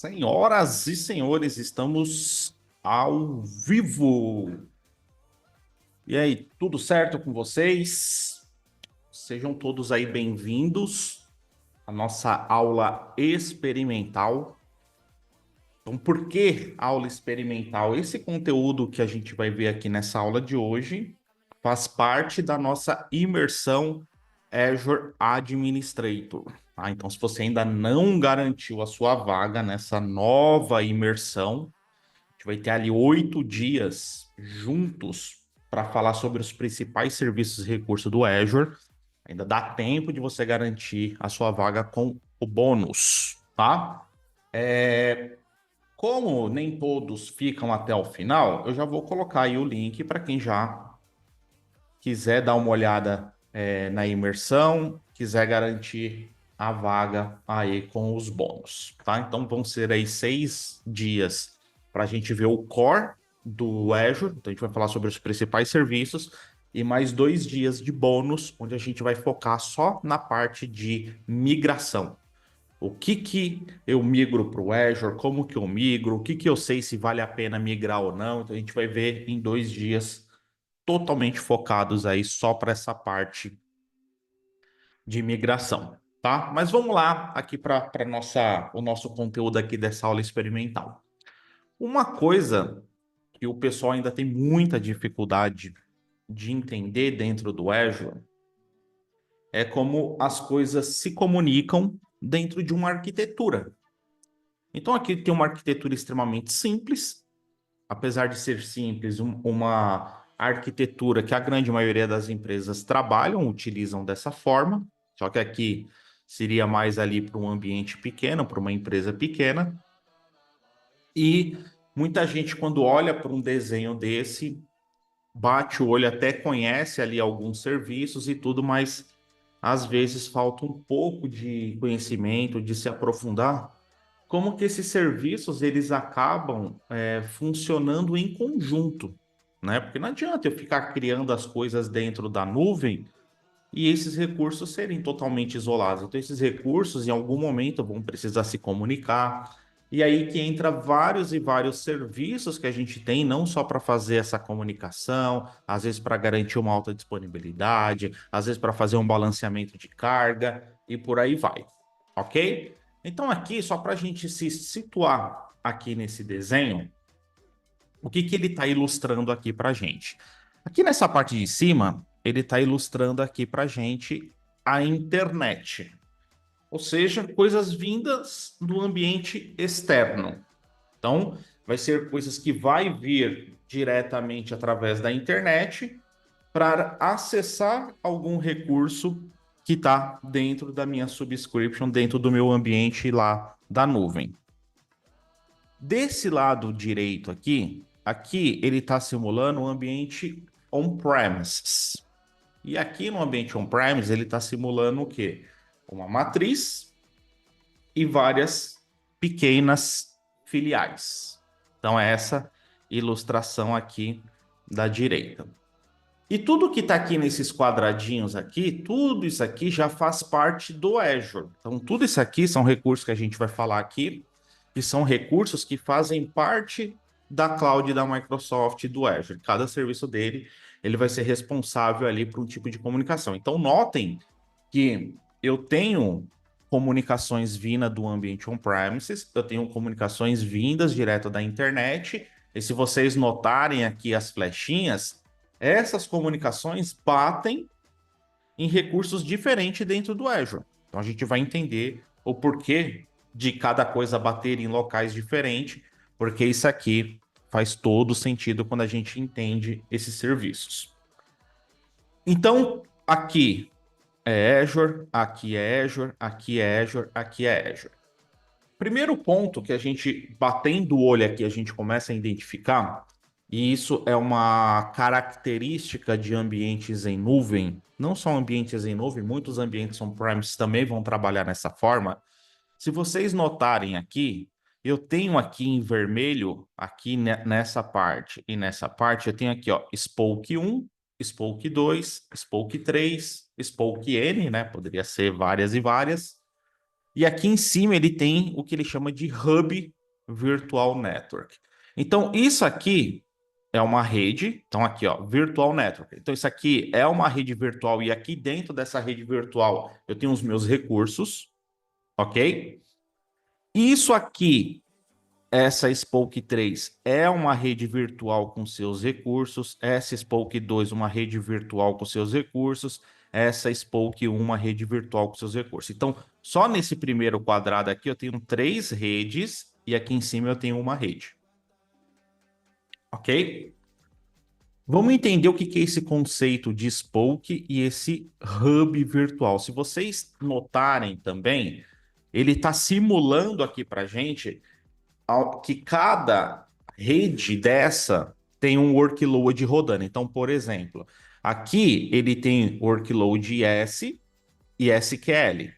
Senhoras e senhores, estamos ao vivo. E aí, tudo certo com vocês? Sejam todos aí bem-vindos à nossa aula experimental. Então, por que aula experimental? Esse conteúdo que a gente vai ver aqui nessa aula de hoje faz parte da nossa imersão Azure Administrator. Tá? Então, se você ainda não garantiu a sua vaga nessa nova imersão, a gente vai ter ali 8 dias juntos para falar sobre os principais serviços e recursos do Azure. Ainda dá tempo de você garantir a sua vaga com o bônus, tá? Como nem todos ficam até o final, eu já vou colocar aí o link para quem já quiser dar uma olhada na imersão, quiser garantir a vaga aí com os bônus, tá? Então vão ser aí 6 dias para a gente ver o core do Azure, então a gente vai falar sobre os principais serviços, e mais 2 dias de bônus, onde a gente vai focar só na parte de migração. O que eu migro para o Azure, como que eu migro, o que eu sei se vale a pena migrar ou não. Então a gente vai ver em 2 dias totalmente focados aí só para essa parte de migração, tá? Mas vamos lá aqui para o nosso conteúdo aqui dessa aula experimental. Uma coisa que o pessoal ainda tem muita dificuldade de entender dentro do Azure é como as coisas se comunicam dentro de uma arquitetura. Então aqui tem uma arquitetura extremamente simples, apesar de ser simples, uma arquitetura que a grande maioria das empresas trabalham, utilizam dessa forma, só que aqui seria mais ali para um ambiente pequeno, para uma empresa pequena. E muita gente, quando olha para um desenho desse, bate o olho, até conhece ali alguns serviços e tudo, mas às vezes falta um pouco de conhecimento, de se aprofundar como que esses serviços eles acabam funcionando em conjunto, né? Porque não adianta eu ficar criando as coisas dentro da nuvem e esses recursos serem totalmente isolados. Então, esses recursos, em algum momento, vão precisar se comunicar. E aí que entra vários e vários serviços que a gente tem, não só para fazer essa comunicação, às vezes para garantir uma alta disponibilidade, às vezes para fazer um balanceamento de carga e por aí vai, ok? Então, aqui, só para a gente se situar aqui nesse desenho, o que ele está ilustrando aqui para a gente? Aqui nessa parte de cima, ele está ilustrando aqui para a gente a internet, ou seja, coisas vindas do ambiente externo. Então, vai ser coisas que vai vir diretamente através da internet para acessar algum recurso que está dentro da minha subscription, dentro do meu ambiente lá da nuvem. Desse lado direito aqui ele está simulando um ambiente on-premises. E aqui no ambiente on-premises ele está simulando o quê? Uma matriz e várias pequenas filiais. Então é essa ilustração aqui da direita. E tudo que está aqui nesses quadradinhos aqui, tudo isso aqui já faz parte do Azure. Então tudo isso aqui são recursos que a gente vai falar aqui, que são recursos que fazem parte da cloud da Microsoft e do Azure. Cada serviço dele, ele vai ser responsável ali por um tipo de comunicação. Então notem que eu tenho comunicações vindas do ambiente on-premises, eu tenho comunicações vindas direto da internet, e se vocês notarem aqui as flechinhas, essas comunicações batem em recursos diferentes dentro do Azure. Então a gente vai entender o porquê de cada coisa bater em locais diferentes, porque isso aqui faz todo sentido quando a gente entende esses serviços. Então, aqui é Azure, aqui é Azure, aqui é Azure, aqui é Azure. Primeiro ponto que a gente, batendo o olho aqui, a gente começa a identificar, e isso é uma característica de ambientes em nuvem, não só ambientes em nuvem, muitos ambientes on-premise também vão trabalhar nessa forma. Se vocês notarem aqui, eu tenho aqui em vermelho, aqui nessa parte e nessa parte, eu tenho aqui, ó, Spoke 1, Spoke 2, Spoke 3, Spoke N, né? Poderia ser várias e várias. E aqui em cima ele tem o que ele chama de Hub Virtual Network. Então, isso aqui é uma rede. Então, aqui, ó, Virtual Network. Então, isso aqui é uma rede virtual. E aqui dentro dessa rede virtual, eu tenho os meus recursos, ok? Isso aqui, essa Spoke 3 é uma rede virtual com seus recursos. Essa Spoke 2, uma rede virtual com seus recursos. Essa Spoke 1, uma rede virtual com seus recursos. Então, só nesse primeiro quadrado aqui, eu tenho 3 redes. E aqui em cima eu tenho uma rede. Ok? Vamos entender o que é esse conceito de Spoke e esse hub virtual. Se vocês notarem também, ele está simulando aqui para a gente que cada rede dessa tem um workload rodando. Então, por exemplo, aqui ele tem workload S e SQL.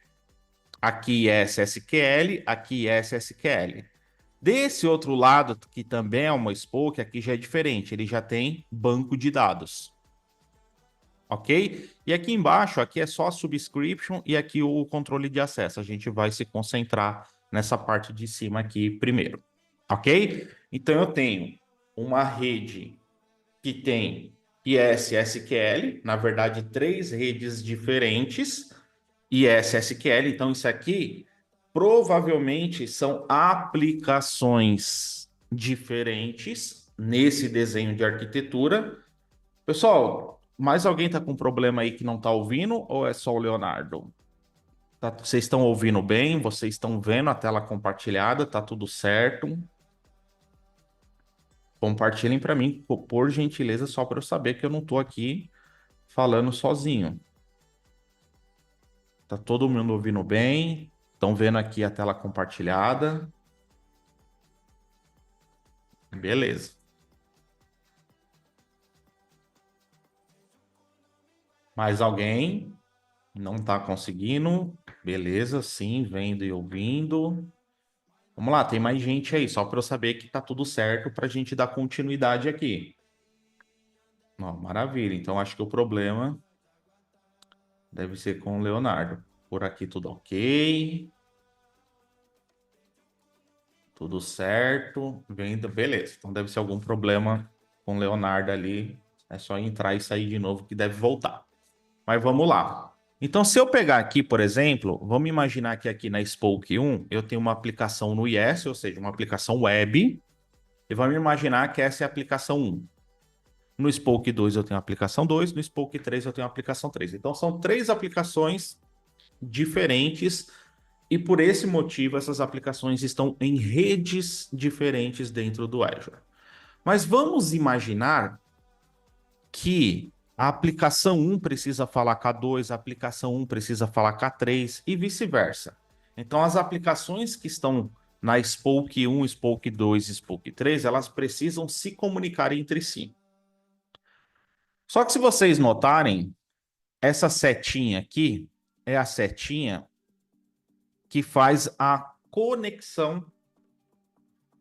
Aqui SSQL, aqui SSQL. Desse outro lado, que também é uma Spoke, aqui já é diferente. Ele já tem banco de dados. Ok? E aqui embaixo, aqui é só a subscription e aqui o controle de acesso. A gente vai se concentrar nessa parte de cima aqui primeiro. Ok? Então, eu tenho uma rede que tem IS SQL, na verdade, 3 redes diferentes, IS SQL. Então, isso aqui provavelmente são aplicações diferentes nesse desenho de arquitetura. Pessoal, mais alguém está com problema aí que não está ouvindo ou é só o Leonardo? Vocês estão ouvindo bem? Vocês estão vendo a tela compartilhada? Tá tudo certo? Compartilhem para mim, por gentileza, só para eu saber que eu não estou aqui falando sozinho. Tá todo mundo ouvindo bem? Estão vendo aqui a tela compartilhada? Beleza. Mais alguém? Não está conseguindo? Beleza, sim, vendo e ouvindo. Vamos lá, tem mais gente aí, só para eu saber que tá tudo certo para a gente dar continuidade aqui. Ó, maravilha, então acho que o problema deve ser com o Leonardo. Por aqui tudo ok. Tudo certo. Vendo, beleza. Então deve ser algum problema com o Leonardo ali. É só entrar e sair de novo que deve voltar. Mas vamos lá. Então, se eu pegar aqui, por exemplo, vamos imaginar que aqui na Spoke 1 eu tenho uma aplicação no IS, ou seja, uma aplicação web. E vamos imaginar que essa é a aplicação 1. No Spoke 2 eu tenho a aplicação 2, no Spoke 3 eu tenho a aplicação 3. Então, são 3 aplicações diferentes e por esse motivo essas aplicações estão em redes diferentes dentro do Azure. Mas vamos imaginar que a aplicação 1 precisa falar K2, a aplicação 1 precisa falar K3 e vice-versa. Então, as aplicações que estão na Spoke 1, Spoke 2 e Spoke 3, elas precisam se comunicar entre si. Só que se vocês notarem, essa setinha aqui é a setinha que faz a conexão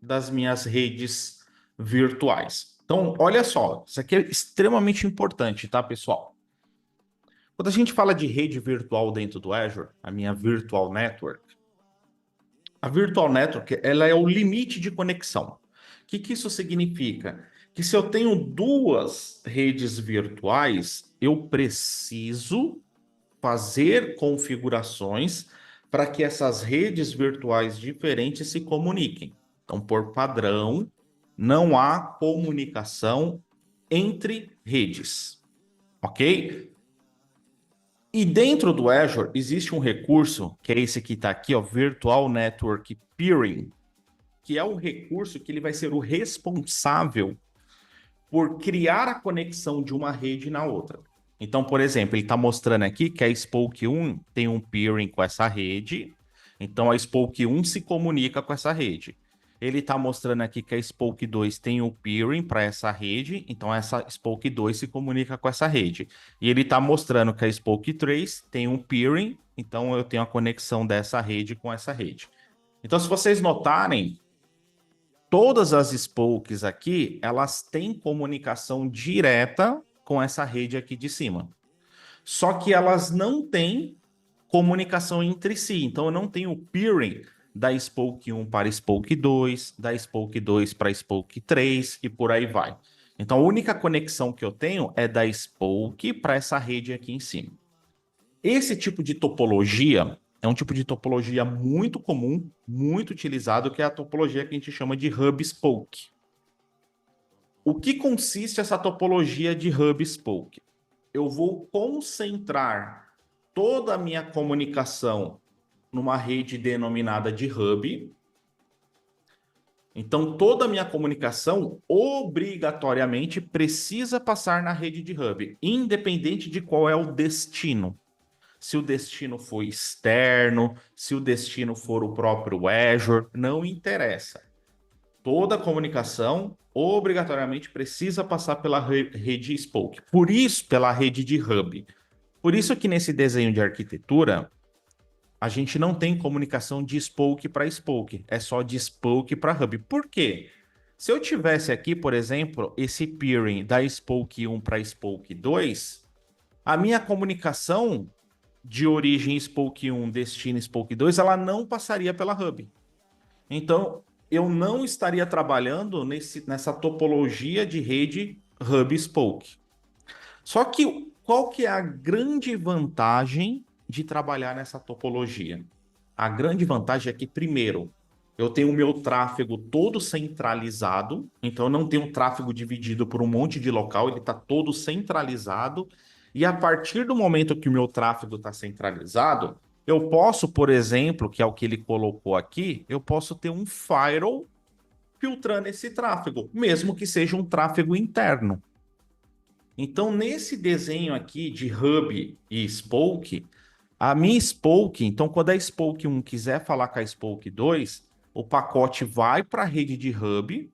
das minhas redes virtuais. Então, olha só, isso aqui é extremamente importante, tá, pessoal? Quando a gente fala de rede virtual dentro do Azure, a minha Virtual Network, a Virtual Network, ela é o limite de conexão. O que isso significa? Que se eu tenho 2 redes virtuais, eu preciso fazer configurações para que essas redes virtuais diferentes se comuniquem. Então, por padrão, não há comunicação entre redes, ok? E dentro do Azure existe um recurso, que é esse que está aqui, ó, Virtual Network Peering, que é um recurso que ele vai ser o responsável por criar a conexão de uma rede na outra. Então, por exemplo, ele está mostrando aqui que a Spoke 1 tem um peering com essa rede, então a Spoke 1 se comunica com essa rede. Ele está mostrando aqui que a Spoke 2 tem o peering para essa rede, então essa Spoke 2 se comunica com essa rede. E ele está mostrando que a Spoke 3 tem um peering, então eu tenho a conexão dessa rede com essa rede. Então, se vocês notarem, todas as Spokes aqui, elas têm comunicação direta com essa rede aqui de cima. Só que elas não têm comunicação entre si. Então, eu não tenho peering da Spoke 1 para Spoke 2, da Spoke 2 para Spoke 3 e por aí vai. Então, a única conexão que eu tenho é da Spoke para essa rede aqui em cima. Esse tipo de topologia é um tipo de topologia muito comum, muito utilizado, que é a topologia que a gente chama de hub spoke. O que consiste essa topologia de hub spoke? Eu vou concentrar toda a minha comunicação numa rede denominada de hub. Então, toda a minha comunicação obrigatoriamente precisa passar na rede de hub, independente de qual é o destino. Se o destino for externo, se o destino for o próprio Azure, não interessa. Toda comunicação obrigatoriamente precisa passar pela rede Spoke. Por isso, pela rede de hub. Por isso que nesse desenho de arquitetura, a gente não tem comunicação de Spoke para Spoke, é só de Spoke para hub. Por quê? Se eu tivesse aqui, por exemplo, esse peering da Spoke 1 para Spoke 2, a minha comunicação de origem Spoke 1, destino Spoke 2, ela não passaria pela hub. Então, eu não estaria trabalhando nessa topologia de rede hub Spoke. Só que qual que é a grande vantagem de trabalhar nessa topologia? A grande vantagem é que, primeiro, eu tenho o meu tráfego todo centralizado, então eu não tenho tráfego dividido por um monte de local, ele está todo centralizado. E a partir do momento que o meu tráfego está centralizado, eu posso, por exemplo, que é o que ele colocou aqui, eu posso ter um firewall filtrando esse tráfego, mesmo que seja um tráfego interno. Então, nesse desenho aqui de hub e spoke, a minha spoke, então quando a spoke 1 quiser falar com a spoke 2, o pacote vai para a rede de hub,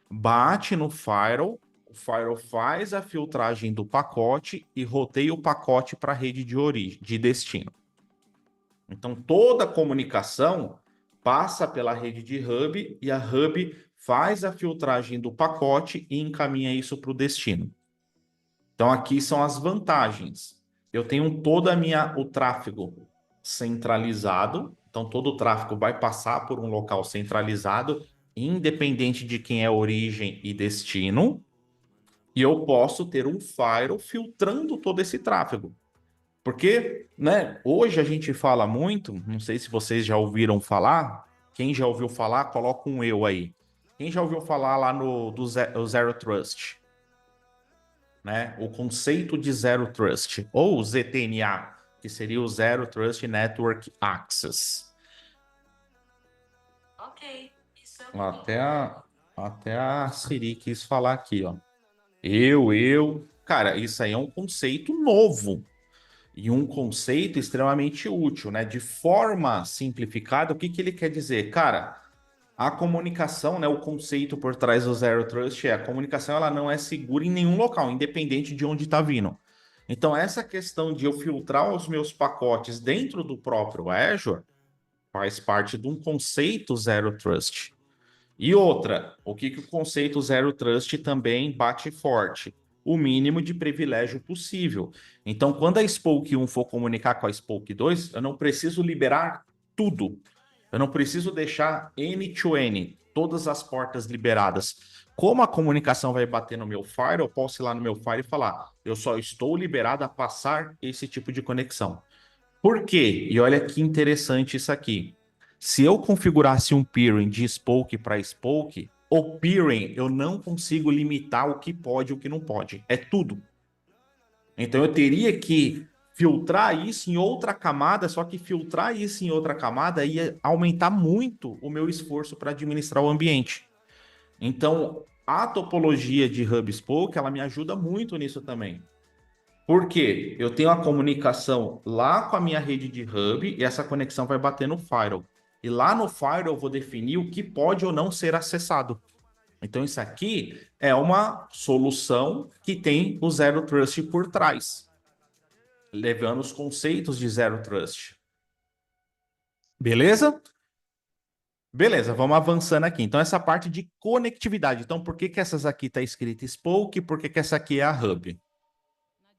bate no firewall, o firewall faz a filtragem do pacote e roteia o pacote para a rede de origem, de destino. Então, toda a comunicação passa pela rede de hub e a hub faz a filtragem do pacote e encaminha isso para o destino. Então, aqui são as vantagens. Eu tenho o tráfego centralizado, então todo o tráfego vai passar por um local centralizado, independente de quem é a origem e destino, e eu posso ter um firewall filtrando todo esse tráfego. Porque, né, hoje a gente fala muito, não sei se vocês já ouviram falar, quem já ouviu falar, coloca um eu aí. Quem já ouviu falar lá do Zero Trust? Né? O conceito de Zero Trust, ou ZTNA, que seria o Zero Trust Network Access. Ok, isso é Até a Siri quis falar aqui, ó. Cara, isso aí é um conceito novo e um conceito extremamente útil, né? De forma simplificada, o que que ele quer dizer? Cara, a comunicação, né, o conceito por trás do Zero Trust é a comunicação, ela não é segura em nenhum local, independente de onde está vindo. Então, essa questão de eu filtrar os meus pacotes dentro do próprio Azure faz parte de um conceito Zero Trust. E outra, o que, que o conceito Zero Trust também bate forte? O mínimo de privilégio possível. Então, quando a Spoke 1 for comunicar com a Spoke 2, eu não preciso liberar tudo. Eu não preciso deixar N2N, todas as portas liberadas. Como a comunicação vai bater no meu Fire, eu posso ir lá no meu Fire e falar: eu só estou liberado a passar esse tipo de conexão. Por quê? E olha que interessante isso aqui. Se eu configurasse um peering de Spoke para Spoke, o peering eu não consigo limitar o que pode e o que não pode. É tudo. Então eu teria que filtrar isso em outra camada, só que filtrar isso em outra camada ia aumentar muito o meu esforço para administrar o ambiente. Então, a topologia de hub spoke, ela me ajuda muito nisso também. Por quê? Eu tenho a comunicação lá com a minha rede de hub e essa conexão vai bater no firewall. E lá no firewall eu vou definir o que pode ou não ser acessado. Então, isso aqui é uma solução que tem o Zero Trust por trás, levando os conceitos de Zero Trust. Beleza? Beleza, vamos avançando aqui. Então, essa parte de conectividade. Então, por que que essas aqui tá escrita Spoke e por que que essa aqui é a Hub?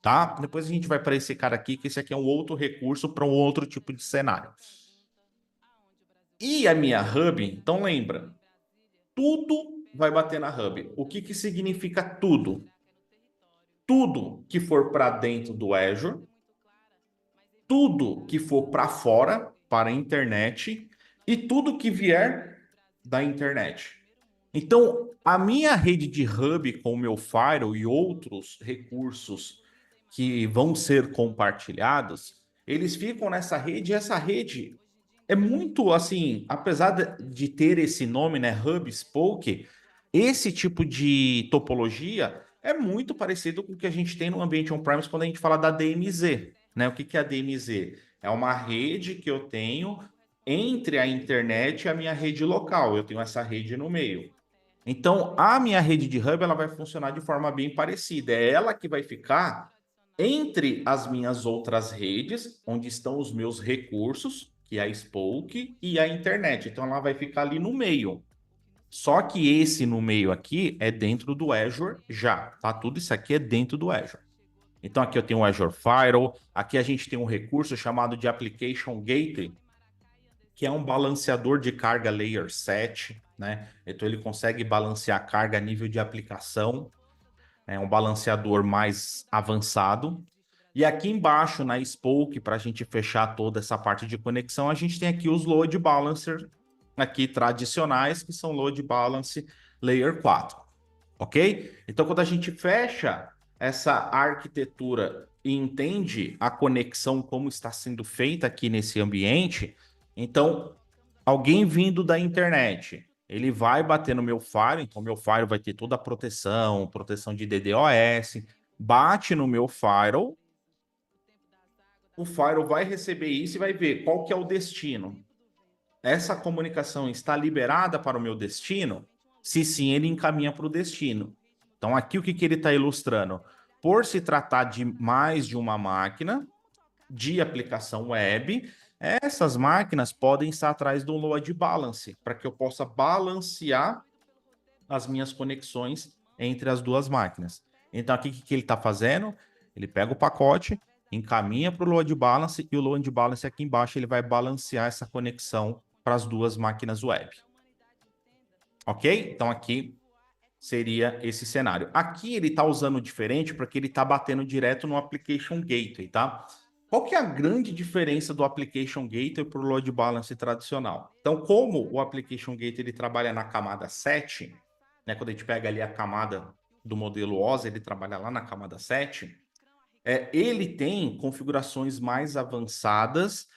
tá? Depois a gente vai para esse cara aqui, que esse aqui é um outro recurso para um outro tipo de cenário. E a minha hub, então lembra, tudo vai bater na hub. O que que significa tudo? Tudo que for para dentro do Azure, tudo que for para fora, para a internet, e tudo que vier da internet. Então, a minha rede de hub com o meu Firewall e outros recursos que vão ser compartilhados, eles ficam nessa rede, e essa rede é muito assim, apesar de ter esse nome, né, Hub Spoke, esse tipo de topologia é muito parecido com o que a gente tem no ambiente on-premise quando a gente fala da DMZ, né? O que que é a DMZ? É uma rede que eu tenho entre a internet e a minha rede local. Eu tenho essa rede no meio. Então, a minha rede de hub ela vai funcionar de forma bem parecida. É ela que vai ficar entre as minhas outras redes, onde estão os meus recursos, que é a Spoke, e a internet. Então, ela vai ficar ali no meio. Só que esse no meio aqui é dentro do Azure já, tá? Tudo isso aqui é dentro do Azure. Então, aqui eu tenho o Azure Firewall, aqui a gente tem um recurso chamado de Application Gateway, que é um balanceador de carga Layer 7, né? Então ele consegue balancear a carga a nível de aplicação, é um balanceador mais avançado. E aqui embaixo na Spoke, para a gente fechar toda essa parte de conexão, a gente tem aqui os load balancers aqui tradicionais, que são load balance Layer 4, ok? Então quando a gente fecha essa arquitetura e entende a conexão como está sendo feita aqui nesse ambiente, então alguém vindo da internet, ele vai bater no meu Fire, então meu Fire vai ter toda a proteção, proteção de DDoS, bate no meu Firewall, o Firewall vai receber isso e vai ver qual que é o destino. Essa comunicação está liberada para o meu destino? Se sim, ele encaminha para o destino. Então aqui o que, que ele está ilustrando? Por se tratar de mais de uma máquina, de aplicação web, essas máquinas podem estar atrás do load balance, para que eu possa balancear as minhas conexões entre as duas máquinas. Então, aqui o que ele está fazendo? Ele pega o pacote, encaminha para o load balance, e o load balance aqui embaixo ele vai balancear essa conexão para as duas máquinas web. Ok? Então, aqui seria esse cenário. Aqui ele está usando diferente porque ele está batendo direto no Application Gateway, tá? Qual que é a grande diferença do Application Gateway para o Load Balance tradicional? Então, como o Application Gateway ele trabalha na camada 7, né, quando a gente pega ali a camada do modelo OSI, ele trabalha lá na camada 7, ele tem configurações mais avançadas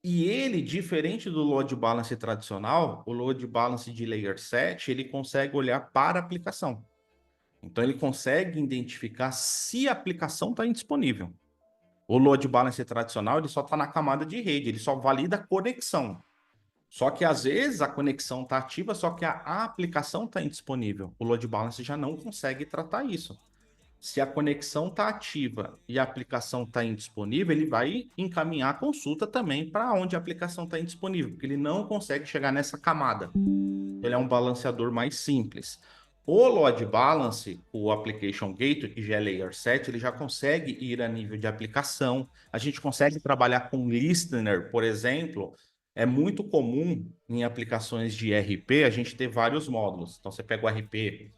e ele, diferente do load balance tradicional, o load balance de layer 7, ele consegue olhar para a aplicação. Então, ele consegue identificar se a aplicação está indisponível. O load balance tradicional, ele só está na camada de rede, ele só valida a conexão. Só que, às vezes, a conexão está ativa, só que a aplicação está indisponível. O load balance já não consegue tratar isso. Se a conexão está ativa e a aplicação está indisponível, ele vai encaminhar a consulta também para onde a aplicação está indisponível, porque ele não consegue chegar nessa camada. Ele é um balanceador mais simples. O load balance, o application gateway, que já é layer 7, ele já consegue ir a nível de aplicação. A gente consegue trabalhar com listener, por exemplo. É muito comum em aplicações de RP a gente ter vários módulos. Então você pega o RP,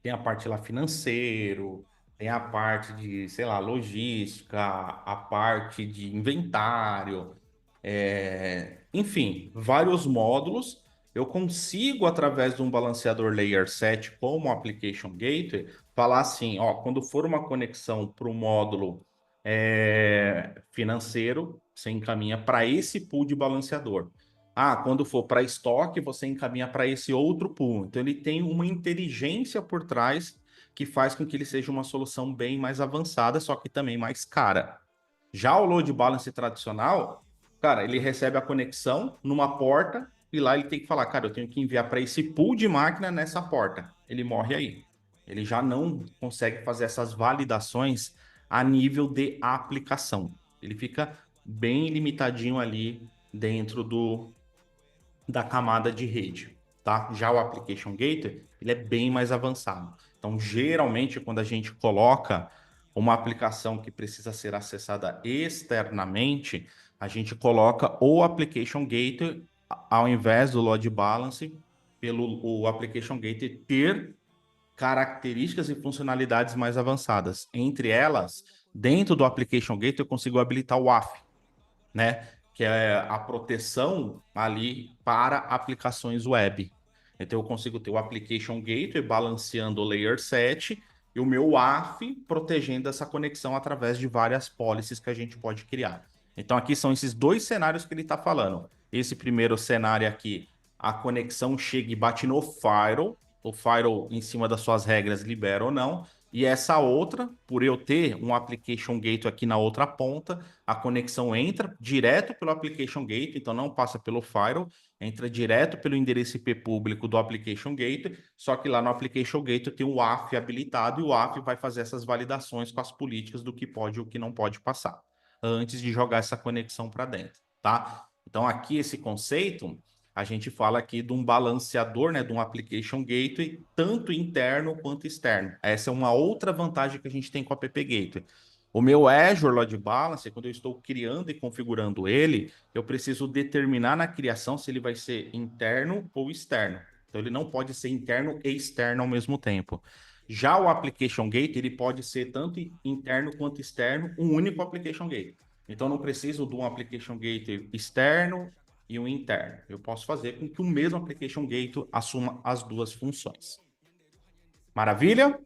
tem a parte lá financeiro, tem a parte de, sei lá, logística, a parte de inventário, enfim, vários módulos. Eu consigo, através de um balanceador Layer 7 como Application Gateway, falar assim, ó, quando for uma conexão para o módulo financeiro, você encaminha para esse pool de balanceador. Ah, quando for para estoque, você encaminha para esse outro pool. Então, ele tem uma inteligência por trás que faz com que ele seja uma solução bem mais avançada, só que também mais cara. Já o load balance tradicional, cara, ele recebe a conexão numa porta e lá ele tem que falar, cara, eu tenho que enviar para esse pool de máquina nessa porta. Ele morre aí. Ele já não consegue fazer essas validações a nível de aplicação. Ele fica bem limitadinho ali dentro da camada de rede, tá? Já o Application Gateway, ele é bem mais avançado. Então, geralmente, quando a gente coloca uma aplicação que precisa ser acessada externamente, a gente coloca o Application Gateway ao invés do Load Balance, pelo o Application Gateway ter características e funcionalidades mais avançadas. Entre elas, dentro do Application Gateway, eu consigo habilitar o AF, né? Que é a proteção ali para aplicações web. Então, eu consigo ter o Application Gateway balanceando o Layer 7 e o meu AF protegendo essa conexão através de várias policies que a gente pode criar. Então, aqui são esses dois cenários que ele está falando. Esse primeiro cenário aqui, a conexão chega e bate no firewall, o firewall, em cima das suas regras, libera ou não. E essa outra, por eu ter um Application Gateway aqui na outra ponta, a conexão entra direto pelo Application Gateway, então não passa pelo firewall, entra direto pelo endereço IP público do Application Gateway, só que lá no Application Gateway tem o AF habilitado e o AF vai fazer essas validações com as políticas do que pode e o que não pode passar, antes de jogar essa conexão para dentro, tá? Então aqui esse conceito, a gente fala aqui de um balanceador, né, de um Application Gateway, tanto interno quanto externo. Essa é uma outra vantagem que a gente tem com o App Gateway. O meu Azure Load Balancer, quando eu estou criando e configurando ele, eu preciso determinar na criação se ele vai ser interno ou externo. Então, ele não pode ser interno e externo ao mesmo tempo. Já o Application Gateway, ele pode ser tanto interno quanto externo, um único Application Gateway. Então, eu não preciso de um Application Gateway externo e um interno. Eu posso fazer com que o mesmo Application Gateway assuma as duas funções. Maravilha?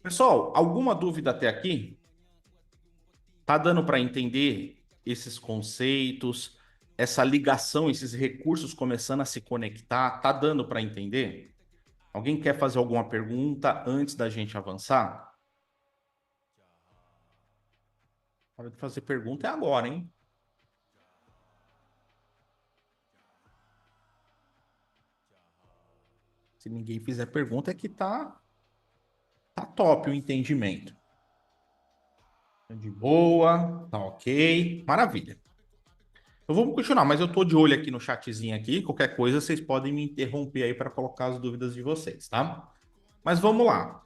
Pessoal, alguma dúvida até aqui? Tá dando para entender esses conceitos, essa ligação, esses recursos começando a se conectar? Tá dando para entender? Alguém quer fazer alguma pergunta antes da gente avançar? Hora de fazer pergunta é agora, hein? Se ninguém fizer pergunta, é que tá top o entendimento. De boa, tá ok, maravilha. Eu vou continuar, mas eu tô de olho aqui no chatzinho aqui. Qualquer coisa, vocês podem me interromper aí para colocar as dúvidas de vocês, tá? Mas vamos lá.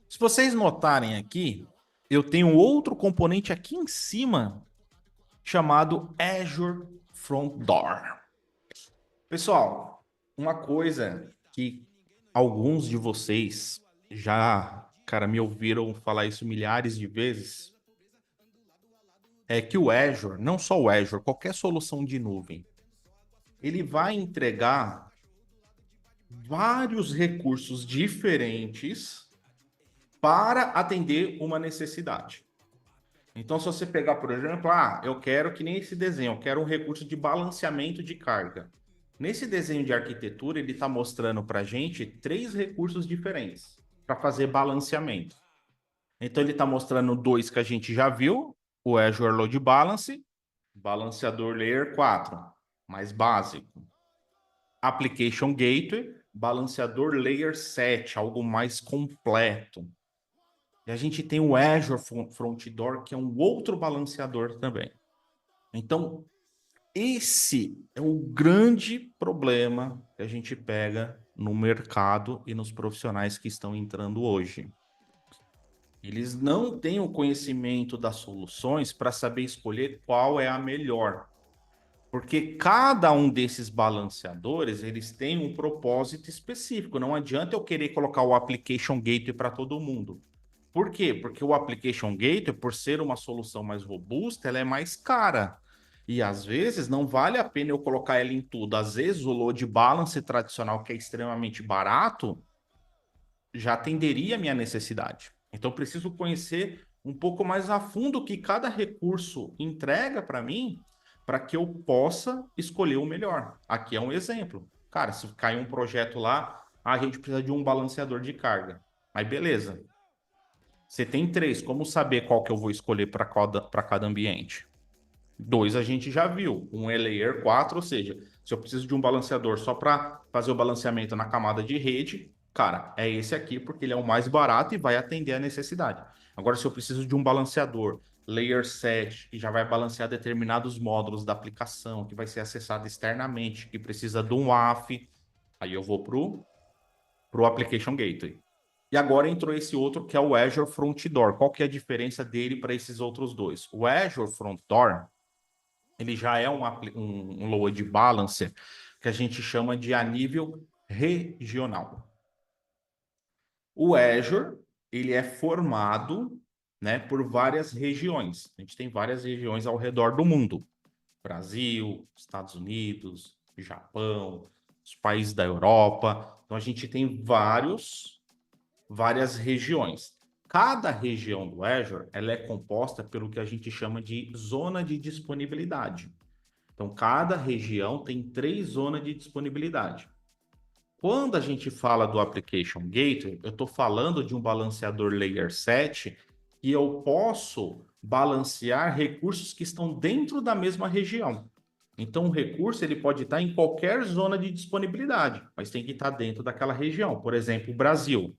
Se vocês notarem aqui, eu tenho outro componente aqui em cima chamado Azure Front Door. Pessoal, uma coisa que alguns de vocês já, cara, me ouviram falar isso milhares de vezes, é que o Azure, não só o Azure, qualquer solução de nuvem, ele vai entregar vários recursos diferentes para atender uma necessidade. Então, se você pegar, por exemplo, eu quero que nem esse desenho, eu quero um recurso de balanceamento de carga. Nesse desenho de arquitetura, ele está mostrando para a gente três recursos diferentes para fazer balanceamento. Então, ele está mostrando dois que a gente já viu, o Azure Load Balance, balanceador Layer 4, mais básico. Application Gateway, balanceador Layer 7, algo mais completo. E a gente tem o Azure Front Door, que é um outro balanceador também. Então, esse é o grande problema que a gente pega no mercado e nos profissionais que estão entrando hoje. Eles não têm o conhecimento das soluções para saber escolher qual é a melhor. Porque cada um desses balanceadores, eles têm um propósito específico. Não adianta eu querer colocar o Application Gateway para todo mundo. Por quê? Porque o Application Gateway, por ser uma solução mais robusta, ela é mais cara. E às vezes não vale a pena eu colocar ela em tudo. Às vezes o load balance tradicional, que é extremamente barato, já atenderia a minha necessidade. Então eu preciso conhecer um pouco mais a fundo o que cada recurso entrega para mim, para que eu possa escolher o melhor. Aqui é um exemplo. Cara, se cair um projeto lá, a gente precisa de um balanceador de carga. Mas beleza. Você tem três, como saber qual que eu vou escolher para cada ambiente? Dois a gente já viu, um é Layer 4, ou seja, se eu preciso de um balanceador só para fazer o balanceamento na camada de rede, cara, é esse aqui porque ele é o mais barato e vai atender a necessidade. Agora, se eu preciso de um balanceador Layer 7, que já vai balancear determinados módulos da aplicação, que vai ser acessado externamente, que precisa de um WAF, aí eu vou pro Application Gateway. E agora entrou esse outro que é o Azure Front Door. Qual que é a diferença dele para esses outros dois? O Azure Front Door, ele já é um load balancer que a gente chama de a nível regional. O Azure, ele é formado, né, por várias regiões. A gente tem várias regiões ao redor do mundo. Brasil, Estados Unidos, Japão, os países da Europa. Então a gente tem várias regiões. Cada região do Azure, ela é composta pelo que a gente chama de zona de disponibilidade. Então cada região tem 3 zonas de disponibilidade. Quando a gente fala do Application Gateway, eu estou falando de um balanceador Layer 7 e eu posso balancear recursos que estão dentro da mesma região. Então, o recurso ele pode estar em qualquer zona de disponibilidade, mas tem que estar dentro daquela região. Por exemplo, o Brasil.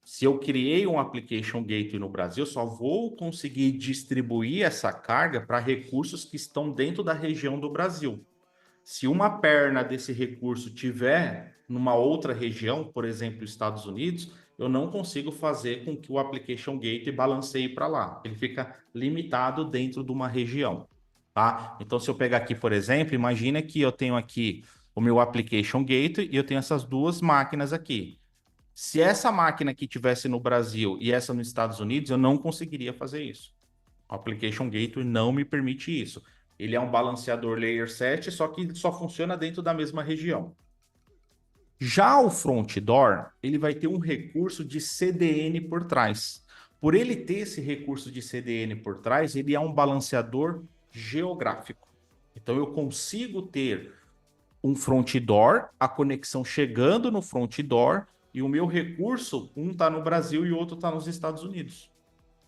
Se eu criei um Application Gateway no Brasil, só vou conseguir distribuir essa carga para recursos que estão dentro da região do Brasil. Se uma perna desse recurso tiver numa outra região, por exemplo, Estados Unidos, eu não consigo fazer com que o Application Gateway balanceie para lá. Ele fica limitado dentro de uma região, tá? Então, se eu pegar aqui, por exemplo, imagina que eu tenho aqui o meu Application Gateway e eu tenho essas duas máquinas aqui. Se essa máquina aqui tivesse no Brasil e essa nos Estados Unidos, eu não conseguiria fazer isso. O Application Gateway não me permite isso. Ele é um balanceador Layer 7, só que só funciona dentro da mesma região. Já o Front Door, ele vai ter um recurso de CDN por trás. Por ele ter esse recurso de CDN por trás, ele é um balanceador geográfico. Então eu consigo ter um front door, a conexão chegando no front door, e o meu recurso, um está no Brasil e o outro está nos Estados Unidos.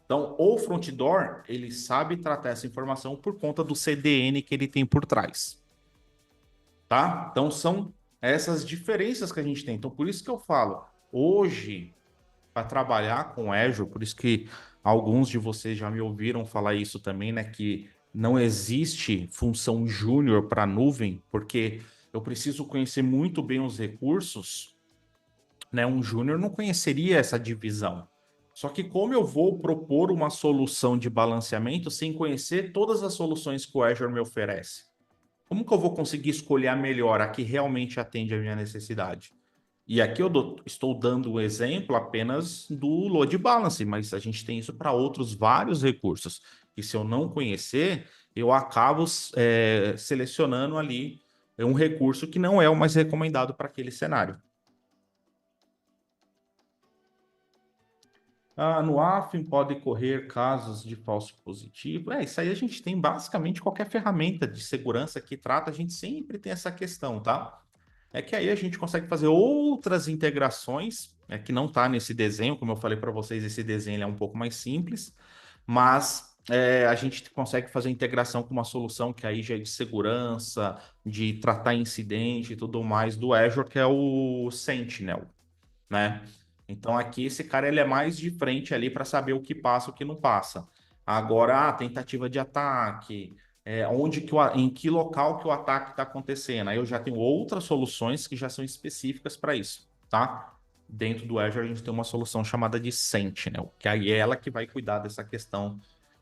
Então, o front door, ele sabe tratar essa informação por conta do CDN que ele tem por trás. Tá? Então, são essas diferenças que a gente tem. Então, por isso que eu falo, hoje, para trabalhar com Azure, por isso que alguns de vocês já me ouviram falar isso também, né? Que não existe função júnior para nuvem, porque eu preciso conhecer muito bem os recursos, né? Um júnior não conheceria essa divisão. Só que como eu vou propor uma solução de balanceamento sem conhecer todas as soluções que o Azure me oferece? Como que eu vou conseguir escolher a melhor, a que realmente atende a minha necessidade? E aqui estou dando um exemplo apenas do load balance, mas a gente tem isso para outros vários recursos. E se eu não conhecer, eu acabo selecionando ali um recurso que não é o mais recomendado para aquele cenário. No AFIM pode correr casos de falso positivo. Isso aí a gente tem basicamente qualquer ferramenta de segurança que trata, a gente sempre tem essa questão, tá? É que aí a gente consegue fazer outras integrações, que não está nesse desenho, como eu falei para vocês, esse desenho é um pouco mais simples, mas a gente consegue fazer integração com uma solução que aí já é de segurança, de tratar incidente e tudo mais do Azure, que é o Sentinel, né? Então aqui esse cara ele é mais de frente ali para saber o que passa, o que não passa. Agora, a tentativa de ataque, em que local que o ataque está acontecendo. Aí eu já tenho outras soluções que já são específicas para isso, tá? Dentro do Azure a gente tem uma solução chamada de Sentinel, que aí é ela que vai cuidar dessa questão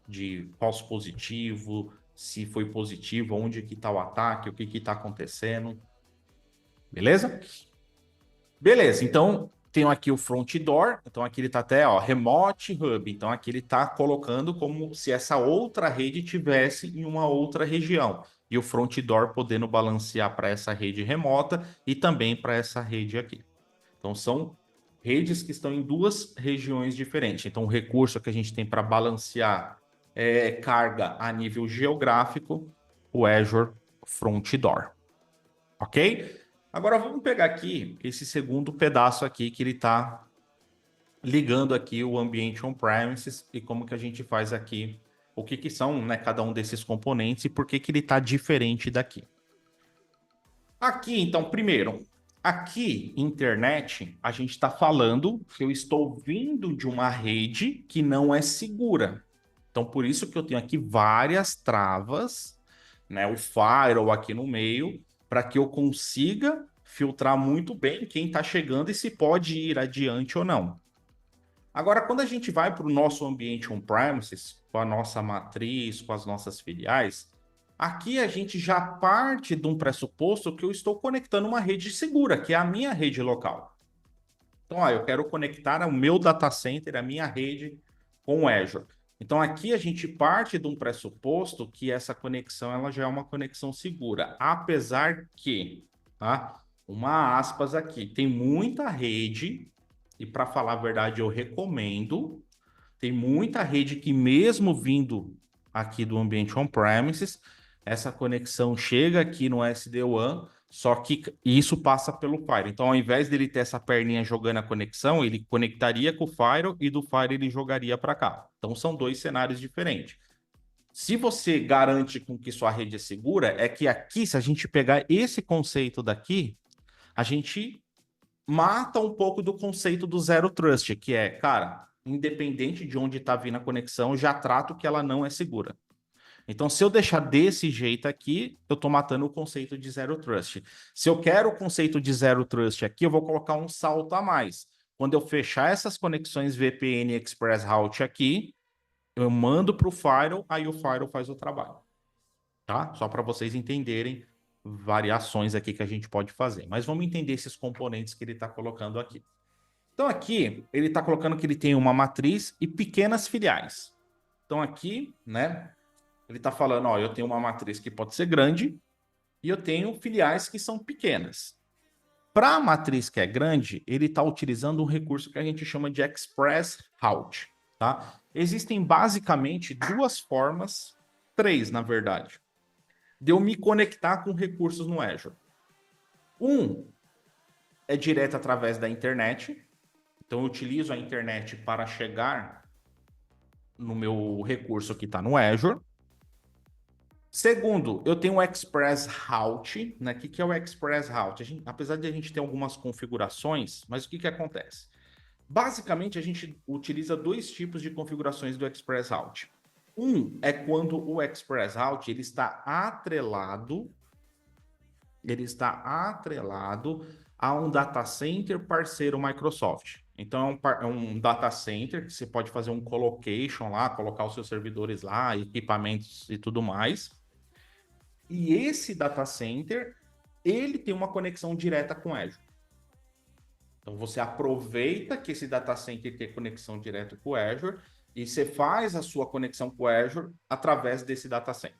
de falso positivo, se foi positivo, onde que está o ataque, o que que está acontecendo. Beleza? Beleza, então tenho aqui o front door, então aqui ele está até, ó, remote hub, então aqui ele está colocando como se essa outra rede tivesse em uma outra região, e o front door podendo balancear para essa rede remota e também para essa rede aqui. Então são redes que estão em duas regiões diferentes. Então o recurso que a gente tem para balancear carga a nível geográfico, o Azure Front Door, ok? Agora vamos pegar aqui esse segundo pedaço aqui que ele está ligando aqui o ambiente on-premises e como que a gente faz aqui, o que que são, né, cada um desses componentes e por que que ele está diferente daqui. Aqui, então, primeiro, aqui, internet, a gente está falando que eu estou vindo de uma rede que não é segura. Então, por isso que eu tenho aqui várias travas, né, o firewall aqui no meio, para que eu consiga filtrar muito bem quem está chegando e se pode ir adiante ou não. Agora, quando a gente vai para o nosso ambiente on-premises, com a nossa matriz, com as nossas filiais, aqui a gente já parte de um pressuposto que eu estou conectando uma rede segura, que é a minha rede local. Então, eu quero conectar o meu data center, a minha rede, com o Azure. Então, aqui a gente parte de um pressuposto que essa conexão ela já é uma conexão segura, apesar que, tá? Uma aspas aqui, tem muita rede, e para falar a verdade, eu recomendo, tem muita rede que, mesmo vindo aqui do ambiente on-premises, essa conexão chega aqui no SD-WAN, só que isso passa pelo Firewall. Então, ao invés dele ter essa perninha jogando a conexão, ele conectaria com o Firewall e do Firewall ele jogaria para cá. Então, são dois cenários diferentes. Se você garante com que sua rede é segura, é que aqui, se a gente pegar esse conceito daqui, a gente mata um pouco do conceito do Zero Trust, que é, cara, independente de onde está vindo a conexão, eu já trato que ela não é segura. Então, se eu deixar desse jeito aqui, eu estou matando o conceito de Zero Trust. Se eu quero o conceito de Zero Trust aqui, eu vou colocar um salto a mais. Quando eu fechar essas conexões VPN Express Route aqui, eu mando para o Firewall, aí o Firewall faz o trabalho. Tá? Só para vocês entenderem variações aqui que a gente pode fazer. Mas vamos entender esses componentes que ele está colocando aqui. Então, aqui, ele está colocando que ele tem uma matriz e pequenas filiais. Então, aqui, né, ele está falando, ó, eu tenho uma matriz que pode ser grande e eu tenho filiais que são pequenas. Para a matriz que é grande, ele está utilizando um recurso que a gente chama de Express Route, tá? Existem basicamente duas formas, três, na verdade, de eu me conectar com recursos no Azure. Um é direto através da internet. Então, eu utilizo a internet para chegar no meu recurso que está no Azure. Segundo, eu tenho o Express Route, né? O que é o Express Route? Apesar de a gente ter algumas configurações, mas o que acontece? Basicamente, a gente utiliza dois tipos de configurações do Express Route. Um é quando o Express Route ele está atrelado a um data center parceiro Microsoft. Então, é um data center que você pode fazer um colocation lá, colocar os seus servidores lá, equipamentos e tudo mais. E esse data center, ele tem uma conexão direta com Azure. Então, você aproveita que esse data center tem conexão direta com o Azure e você faz a sua conexão com o Azure através desse data center.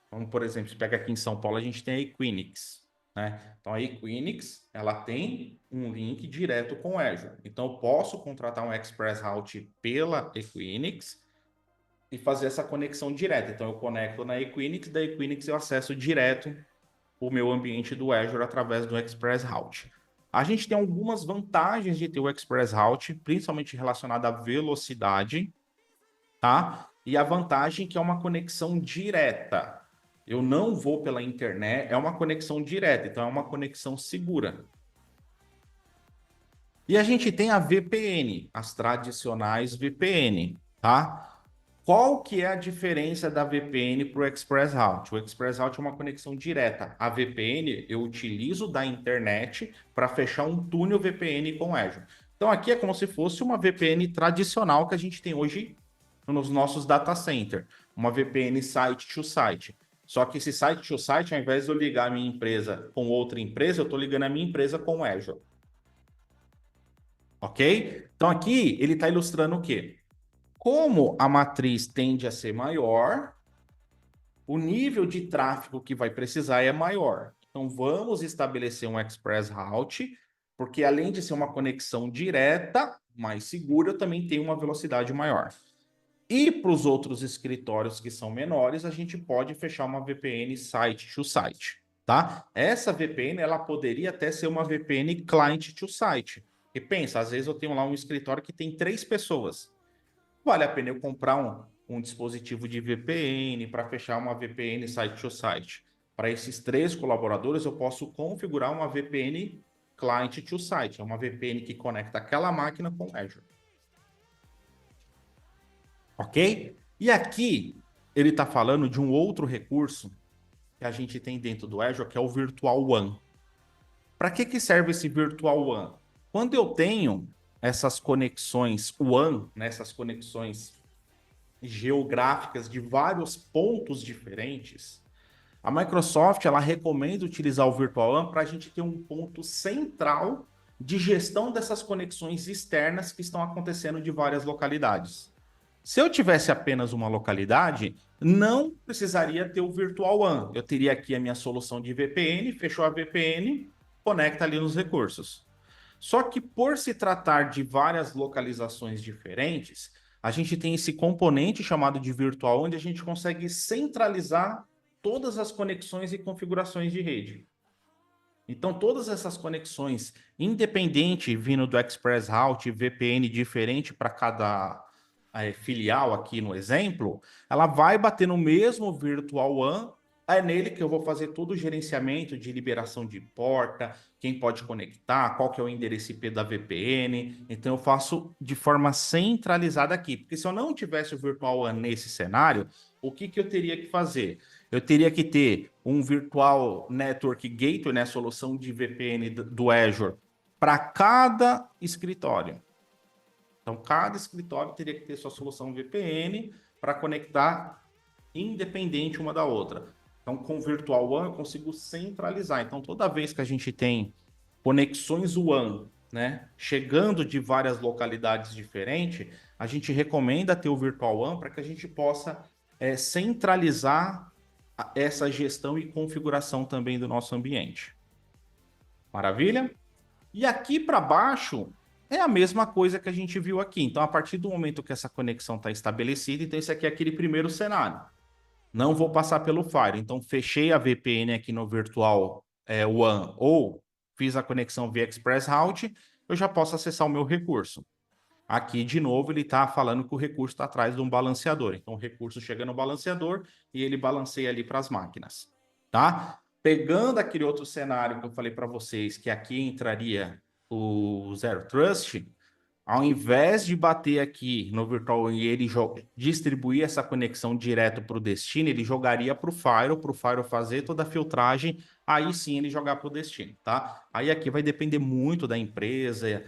Então, por exemplo, se pega aqui em São Paulo, a gente tem a Equinix, né? Então, a Equinix, ela tem um link direto com o Azure. Então, eu posso contratar um Express Route pela Equinix e fazer essa conexão direta. Então, eu conecto na Equinix, da Equinix eu acesso direto o meu ambiente do Azure através do Express Route. A gente tem algumas vantagens de ter o Express Route, principalmente relacionada à velocidade, tá? E a vantagem que é uma conexão direta. Eu não vou pela internet, é uma conexão direta, então é uma conexão segura. E a gente tem a VPN, as tradicionais VPN, tá? Qual que é a diferença da VPN para o Express Route? O Express Route é uma conexão direta. A VPN eu utilizo da internet para fechar um túnel VPN com Azure. Então aqui é como se fosse uma VPN tradicional que a gente tem hoje nos nossos data center, uma VPN site to site. Só que esse site to site, ao invés de eu ligar a minha empresa com outra empresa, eu estou ligando a minha empresa com o Azure. Ok? Então aqui ele está ilustrando o quê? Como a matriz tende a ser maior, o nível de tráfego que vai precisar é maior. Então, vamos estabelecer um Express Route, porque além de ser uma conexão direta, mais segura, eu também tenho uma velocidade maior. E para os outros escritórios que são menores, a gente pode fechar uma VPN site to site, tá? Essa VPN, ela poderia até ser uma VPN client to site. E pensa, às vezes eu tenho lá um escritório que tem 3 pessoas. Vale a pena eu comprar um dispositivo de VPN para fechar uma VPN site to site. Para esses 3 colaboradores, eu posso configurar uma VPN client to site. É uma VPN que conecta aquela máquina com o Azure. Ok? E aqui ele está falando de um outro recurso que a gente tem dentro do Azure, que é o Virtual WAN. Para que serve esse Virtual WAN? Quando eu tenho essas conexões WAN, né, essas conexões geográficas de vários pontos diferentes, a Microsoft ela recomenda utilizar o Virtual WAN para a gente ter um ponto central de gestão dessas conexões externas que estão acontecendo de várias localidades. Se eu tivesse apenas uma localidade, não precisaria ter o Virtual WAN. Eu teria aqui a minha solução de VPN, fechou a VPN, conecta ali nos recursos. Só que por se tratar de várias localizações diferentes, a gente tem esse componente chamado de virtual, onde a gente consegue centralizar todas as conexões e configurações de rede. Então, todas essas conexões, independente vindo do Express Route, VPN diferente para cada filial aqui no exemplo, ela vai bater no mesmo Virtual WAN. É nele que eu vou fazer todo o gerenciamento de liberação de porta, quem pode conectar, qual que é o endereço IP da VPN. Então, eu faço de forma centralizada aqui. Porque se eu não tivesse o Virtual WAN nesse cenário, o que eu teria que fazer? Eu teria que ter um Virtual Network Gateway, né, solução de VPN do Azure, para cada escritório. Então, cada escritório teria que ter sua solução VPN para conectar independente uma da outra. Então, com o Virtual WAN, eu consigo centralizar. Então, toda vez que a gente tem conexões WAN, né, chegando de várias localidades diferentes, a gente recomenda ter o Virtual WAN para que a gente possa centralizar essa gestão e configuração também do nosso ambiente. Maravilha? E aqui para baixo é a mesma coisa que a gente viu aqui. Então, a partir do momento que essa conexão está estabelecida, então esse aqui é aquele primeiro cenário. Não vou passar pelo Fire. Então, fechei a VPN aqui no Virtual WAN ou fiz a conexão via Express Route, eu já posso acessar o meu recurso. Aqui, de novo, ele está falando que o recurso está atrás de um balanceador. Então, o recurso chega no balanceador e ele balanceia ali para as máquinas. Tá? Pegando aquele outro cenário que eu falei para vocês, que aqui entraria o Zero Trust, ao invés de bater aqui no Virtual e ele distribuir essa conexão direto para o destino, ele jogaria para o Firewall fazer toda a filtragem, aí sim ele jogar para o destino, tá? Aí aqui vai depender muito da empresa,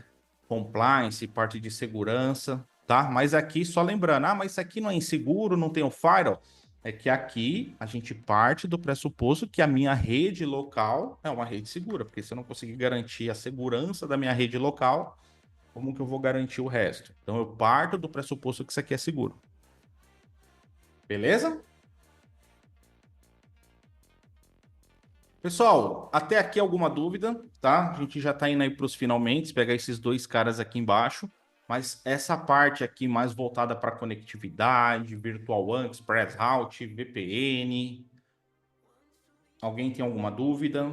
compliance, parte de segurança, tá? Mas aqui, só lembrando, mas isso aqui não é inseguro, não tem o firewall. É que aqui a gente parte do pressuposto que a minha rede local é uma rede segura, porque se eu não conseguir garantir a segurança da minha rede local, como que eu vou garantir o resto? Então eu parto do pressuposto que isso aqui é seguro. Beleza? Pessoal, até aqui alguma dúvida, tá? A gente já tá indo aí para os finalmente, pegar esses dois caras aqui embaixo, mas essa parte aqui mais voltada para conectividade, Virtual WAN, Express Route, VPN. Alguém tem alguma dúvida?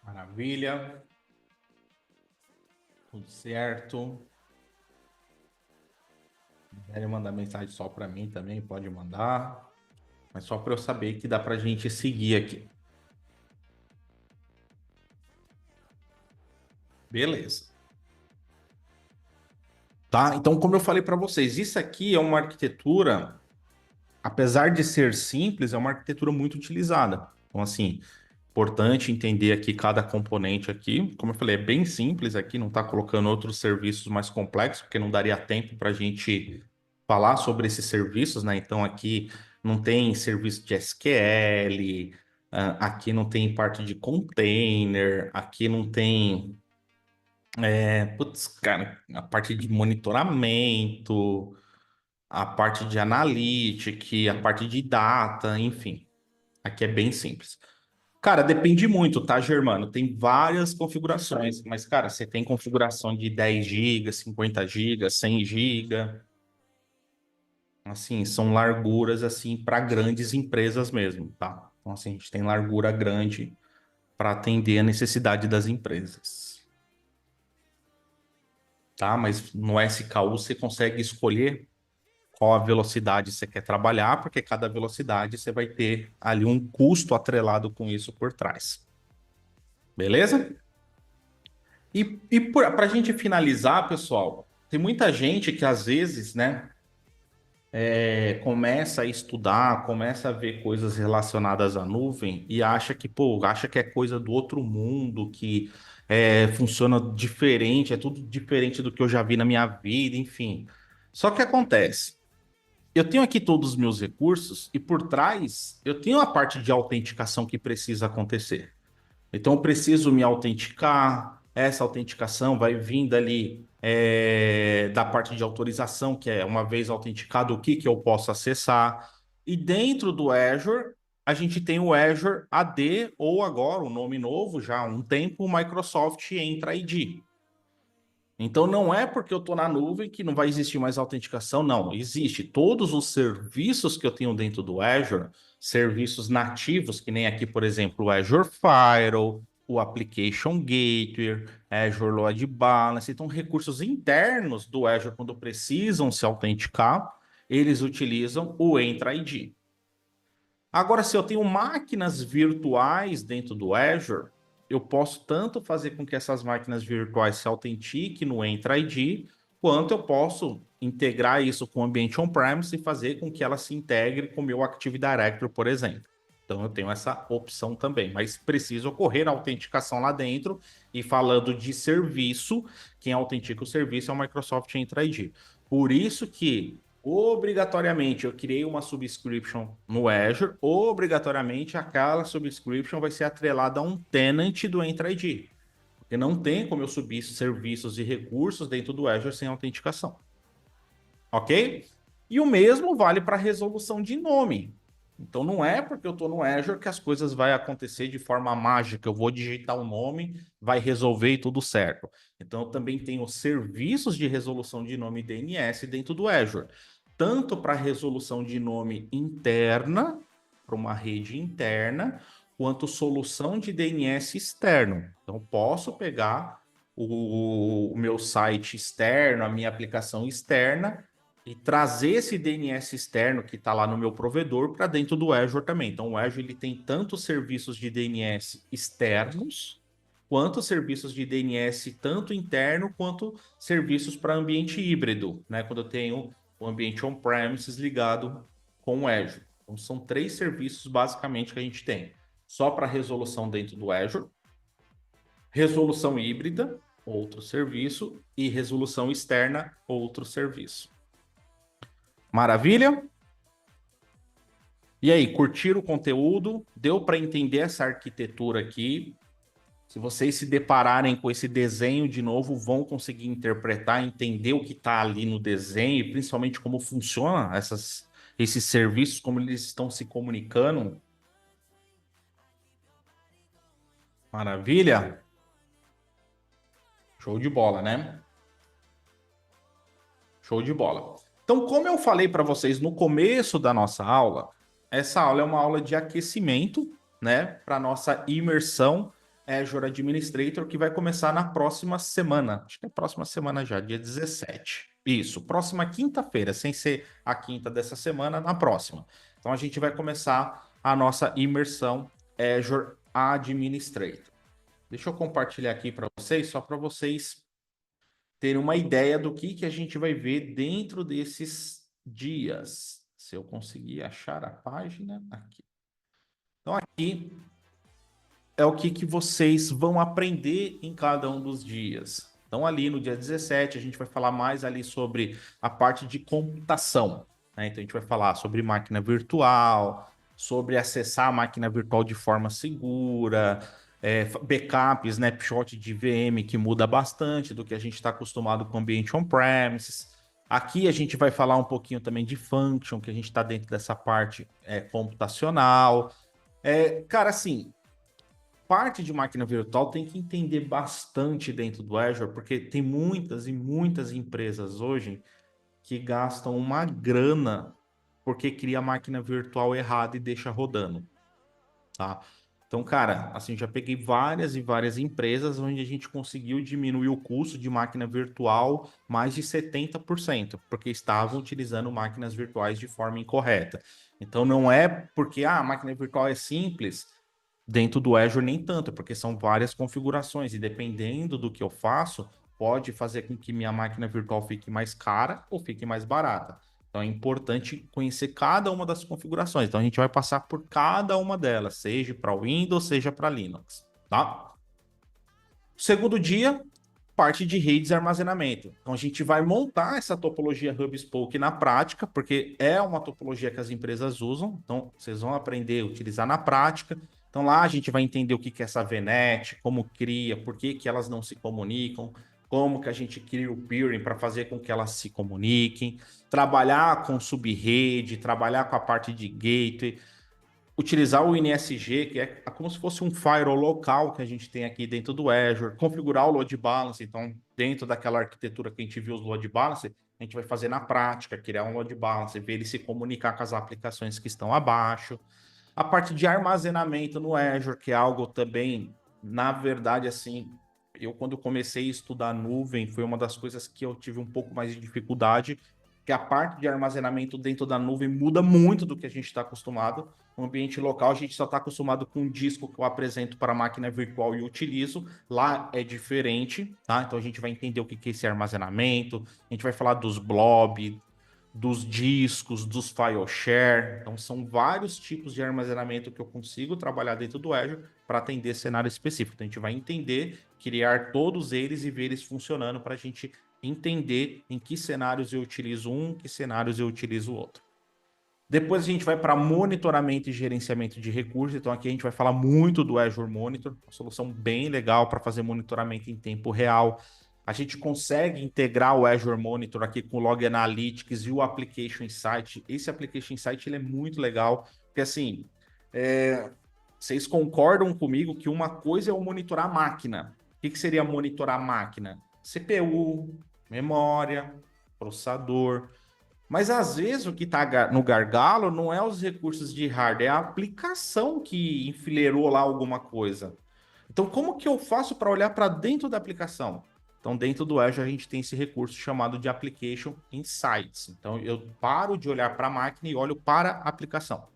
Maravilha. Tudo certo. Se quiserem mandar mensagem só para mim também, pode mandar. Mas só para eu saber que dá para a gente seguir aqui. Beleza. Tá? Então, como eu falei para vocês, isso aqui é uma arquitetura, apesar de ser simples, é uma arquitetura muito utilizada. Então, assim, importante entender aqui cada componente aqui. Como eu falei, é bem simples aqui, não está colocando outros serviços mais complexos, porque não daria tempo para a gente falar sobre esses serviços, né? Então, aqui não tem serviço de SQL, aqui não tem parte de container, aqui não tem putz, cara, a parte de monitoramento, a parte de analytics, a parte de data, enfim. Aqui é bem simples. Cara, depende muito, tá, Germano? Tem várias configurações, mas, cara, você tem configuração de 10 GB, 50 GB, 100 GB. Assim, são larguras, assim, para grandes empresas mesmo, tá? Então, assim, a gente tem largura grande para atender a necessidade das empresas. Tá? Mas no SKU você consegue escolher qual a velocidade você quer trabalhar, porque cada velocidade você vai ter ali um custo atrelado com isso por trás. Beleza? E para a gente finalizar, pessoal, tem muita gente que às vezes, né, começa a estudar, começa a ver coisas relacionadas à nuvem e acha que, pô, acha que é coisa do outro mundo, que funciona diferente, é tudo diferente do que eu já vi na minha vida, enfim. Só que acontece, eu tenho aqui todos os meus recursos e por trás eu tenho a parte de autenticação que precisa acontecer. Então, eu preciso me autenticar. Essa autenticação vai vindo ali da parte de autorização, que é uma vez autenticado, o que que eu posso acessar. E dentro do Azure, a gente tem o Azure AD, ou agora o nome novo, já há um tempo, o Microsoft Entra ID. Então não é porque eu estou na nuvem que não vai existir mais autenticação, não. Existe todos os serviços que eu tenho dentro do Azure, serviços nativos, que nem aqui, por exemplo, o Azure Firewall, o Application Gateway, Azure Load Balance. Então, recursos internos do Azure, quando precisam se autenticar, eles utilizam o Entra ID. Agora, se eu tenho máquinas virtuais dentro do Azure, eu posso tanto fazer com que essas máquinas virtuais se autentiquem no Entra ID, quanto eu posso integrar isso com o ambiente on-premise e fazer com que ela se integre com o meu Active Directory, por exemplo. Então, eu tenho essa opção também, mas precisa ocorrer a autenticação lá dentro. E falando de serviço, quem autentica o serviço é o Microsoft Entra ID. Por isso que obrigatoriamente eu criei uma subscription no Azure, obrigatoriamente aquela subscription vai ser atrelada a um tenant do Entra ID. Porque não tem como eu subir serviços e recursos dentro do Azure sem autenticação. Ok? E o mesmo vale para resolução de nome. Então não é porque eu estou no Azure que as coisas vão acontecer de forma mágica. Eu vou digitar o nome, vai resolver e tudo certo. Então eu também tenho serviços de resolução de nome DNS dentro do Azure. Tanto para resolução de nome interna, para uma rede interna, quanto solução de DNS externo. Então posso pegar o meu site externo, a minha aplicação externa, e trazer esse DNS externo que está lá no meu provedor para dentro do Azure também. Então, o Azure ele tem tanto serviços de DNS externos, quanto serviços de DNS tanto interno, quanto serviços para ambiente híbrido, né? Quando eu tenho o ambiente on-premises ligado com o Azure. Então, são 3 serviços basicamente que a gente tem. Só para resolução dentro do Azure, resolução híbrida, outro serviço, e resolução externa, outro serviço. Maravilha? E aí, curtiram o conteúdo? Deu para entender essa arquitetura aqui? Se vocês se depararem com esse desenho de novo, vão conseguir interpretar, entender o que está ali no desenho e principalmente como funciona esses serviços, como eles estão se comunicando. Maravilha? Show de bola, né? Show de bola. Então, como eu falei para vocês no começo da nossa aula, essa aula é uma aula de aquecimento, né, para nossa imersão Azure Administrator, que vai começar na próxima semana. Acho que é próxima semana já, dia 17. Isso, próxima quinta-feira, sem ser a quinta dessa semana, na próxima. Então, a gente vai começar a nossa imersão Azure Administrator. Deixa eu compartilhar aqui para vocês, só para vocês ter uma ideia do que a gente vai ver dentro desses dias. Se eu conseguir achar a página aqui. Então, aqui é o que vocês vão aprender em cada um dos dias. Então, ali no dia 17, a gente vai falar mais ali sobre a parte de computação, né? Então, a gente vai falar sobre máquina virtual, sobre acessar a máquina virtual de forma segura, backup, snapshot de VM, que muda bastante do que a gente está acostumado com o ambiente on-premises. Aqui a gente vai falar um pouquinho também de function, que a gente está dentro dessa parte computacional. Cara, assim, parte de máquina virtual tem que entender bastante dentro do Azure, porque tem muitas e muitas empresas hoje que gastam uma grana porque cria a máquina virtual errada e deixa rodando, tá? Então, cara, assim, já peguei várias e várias empresas onde a gente conseguiu diminuir o custo de máquina virtual mais de 70%, porque estavam utilizando máquinas virtuais de forma incorreta. Então, não é porque a máquina virtual é simples Dentro do Azure nem tanto, porque são várias configurações e dependendo do que eu faço, pode fazer com que minha máquina virtual fique mais cara ou fique mais barata. Então é importante conhecer cada uma das configurações. Então a gente vai passar por cada uma delas, seja para Windows, seja para Linux, tá? Segundo dia, parte de redes e armazenamento. Então a gente vai montar essa topologia Hub Spoke na prática, porque é uma topologia que as empresas usam. Então vocês vão aprender a utilizar na prática. Então lá a gente vai entender o que é essa VNet, como cria, por que que elas não se comunicam, como que a gente cria o peering para fazer com que elas se comuniquem, trabalhar com subrede, trabalhar com a parte de gateway, utilizar o NSG, que é como se fosse um firewall local que a gente tem aqui dentro do Azure, configurar o load balance. Então, dentro daquela arquitetura que a gente viu os load balance, a gente vai fazer na prática, criar um load balance, ver ele se comunicar com as aplicações que estão abaixo. A parte de armazenamento no Azure, que é algo também, na verdade, assim, eu quando comecei a estudar nuvem, foi uma das coisas que eu tive um pouco mais de dificuldade, que a parte de armazenamento dentro da nuvem muda muito do que a gente está acostumado. No ambiente local, a gente só está acostumado com um disco que eu apresento para a máquina virtual e utilizo. Lá é diferente, tá? Então a gente vai entender o que é esse armazenamento, a gente vai falar dos blob, dos discos, dos file share. Então, são vários tipos de armazenamento que eu consigo trabalhar dentro do Azure para atender cenário específico. Então, a gente vai entender, criar todos eles e ver eles funcionando para a gente entender em que cenários eu utilizo um, que cenários eu utilizo o outro. Depois a gente vai para monitoramento e gerenciamento de recursos. Então aqui a gente vai falar muito do Azure Monitor, uma solução bem legal para fazer monitoramento em tempo real. A gente consegue integrar o Azure Monitor aqui com o Log Analytics e o Application Insight. Esse Application Insight ele é muito legal, porque assim, vocês concordam comigo que uma coisa é o monitorar a máquina. O que seria monitorar a máquina? CPU, memória, processador. Mas às vezes o que está no gargalo não é os recursos de hardware, é a aplicação que enfileirou lá alguma coisa. Então, como que eu faço para olhar para dentro da aplicação? Então, dentro do Azure, a gente tem esse recurso chamado de Application Insights. Então, eu paro de olhar para a máquina e olho para a aplicação.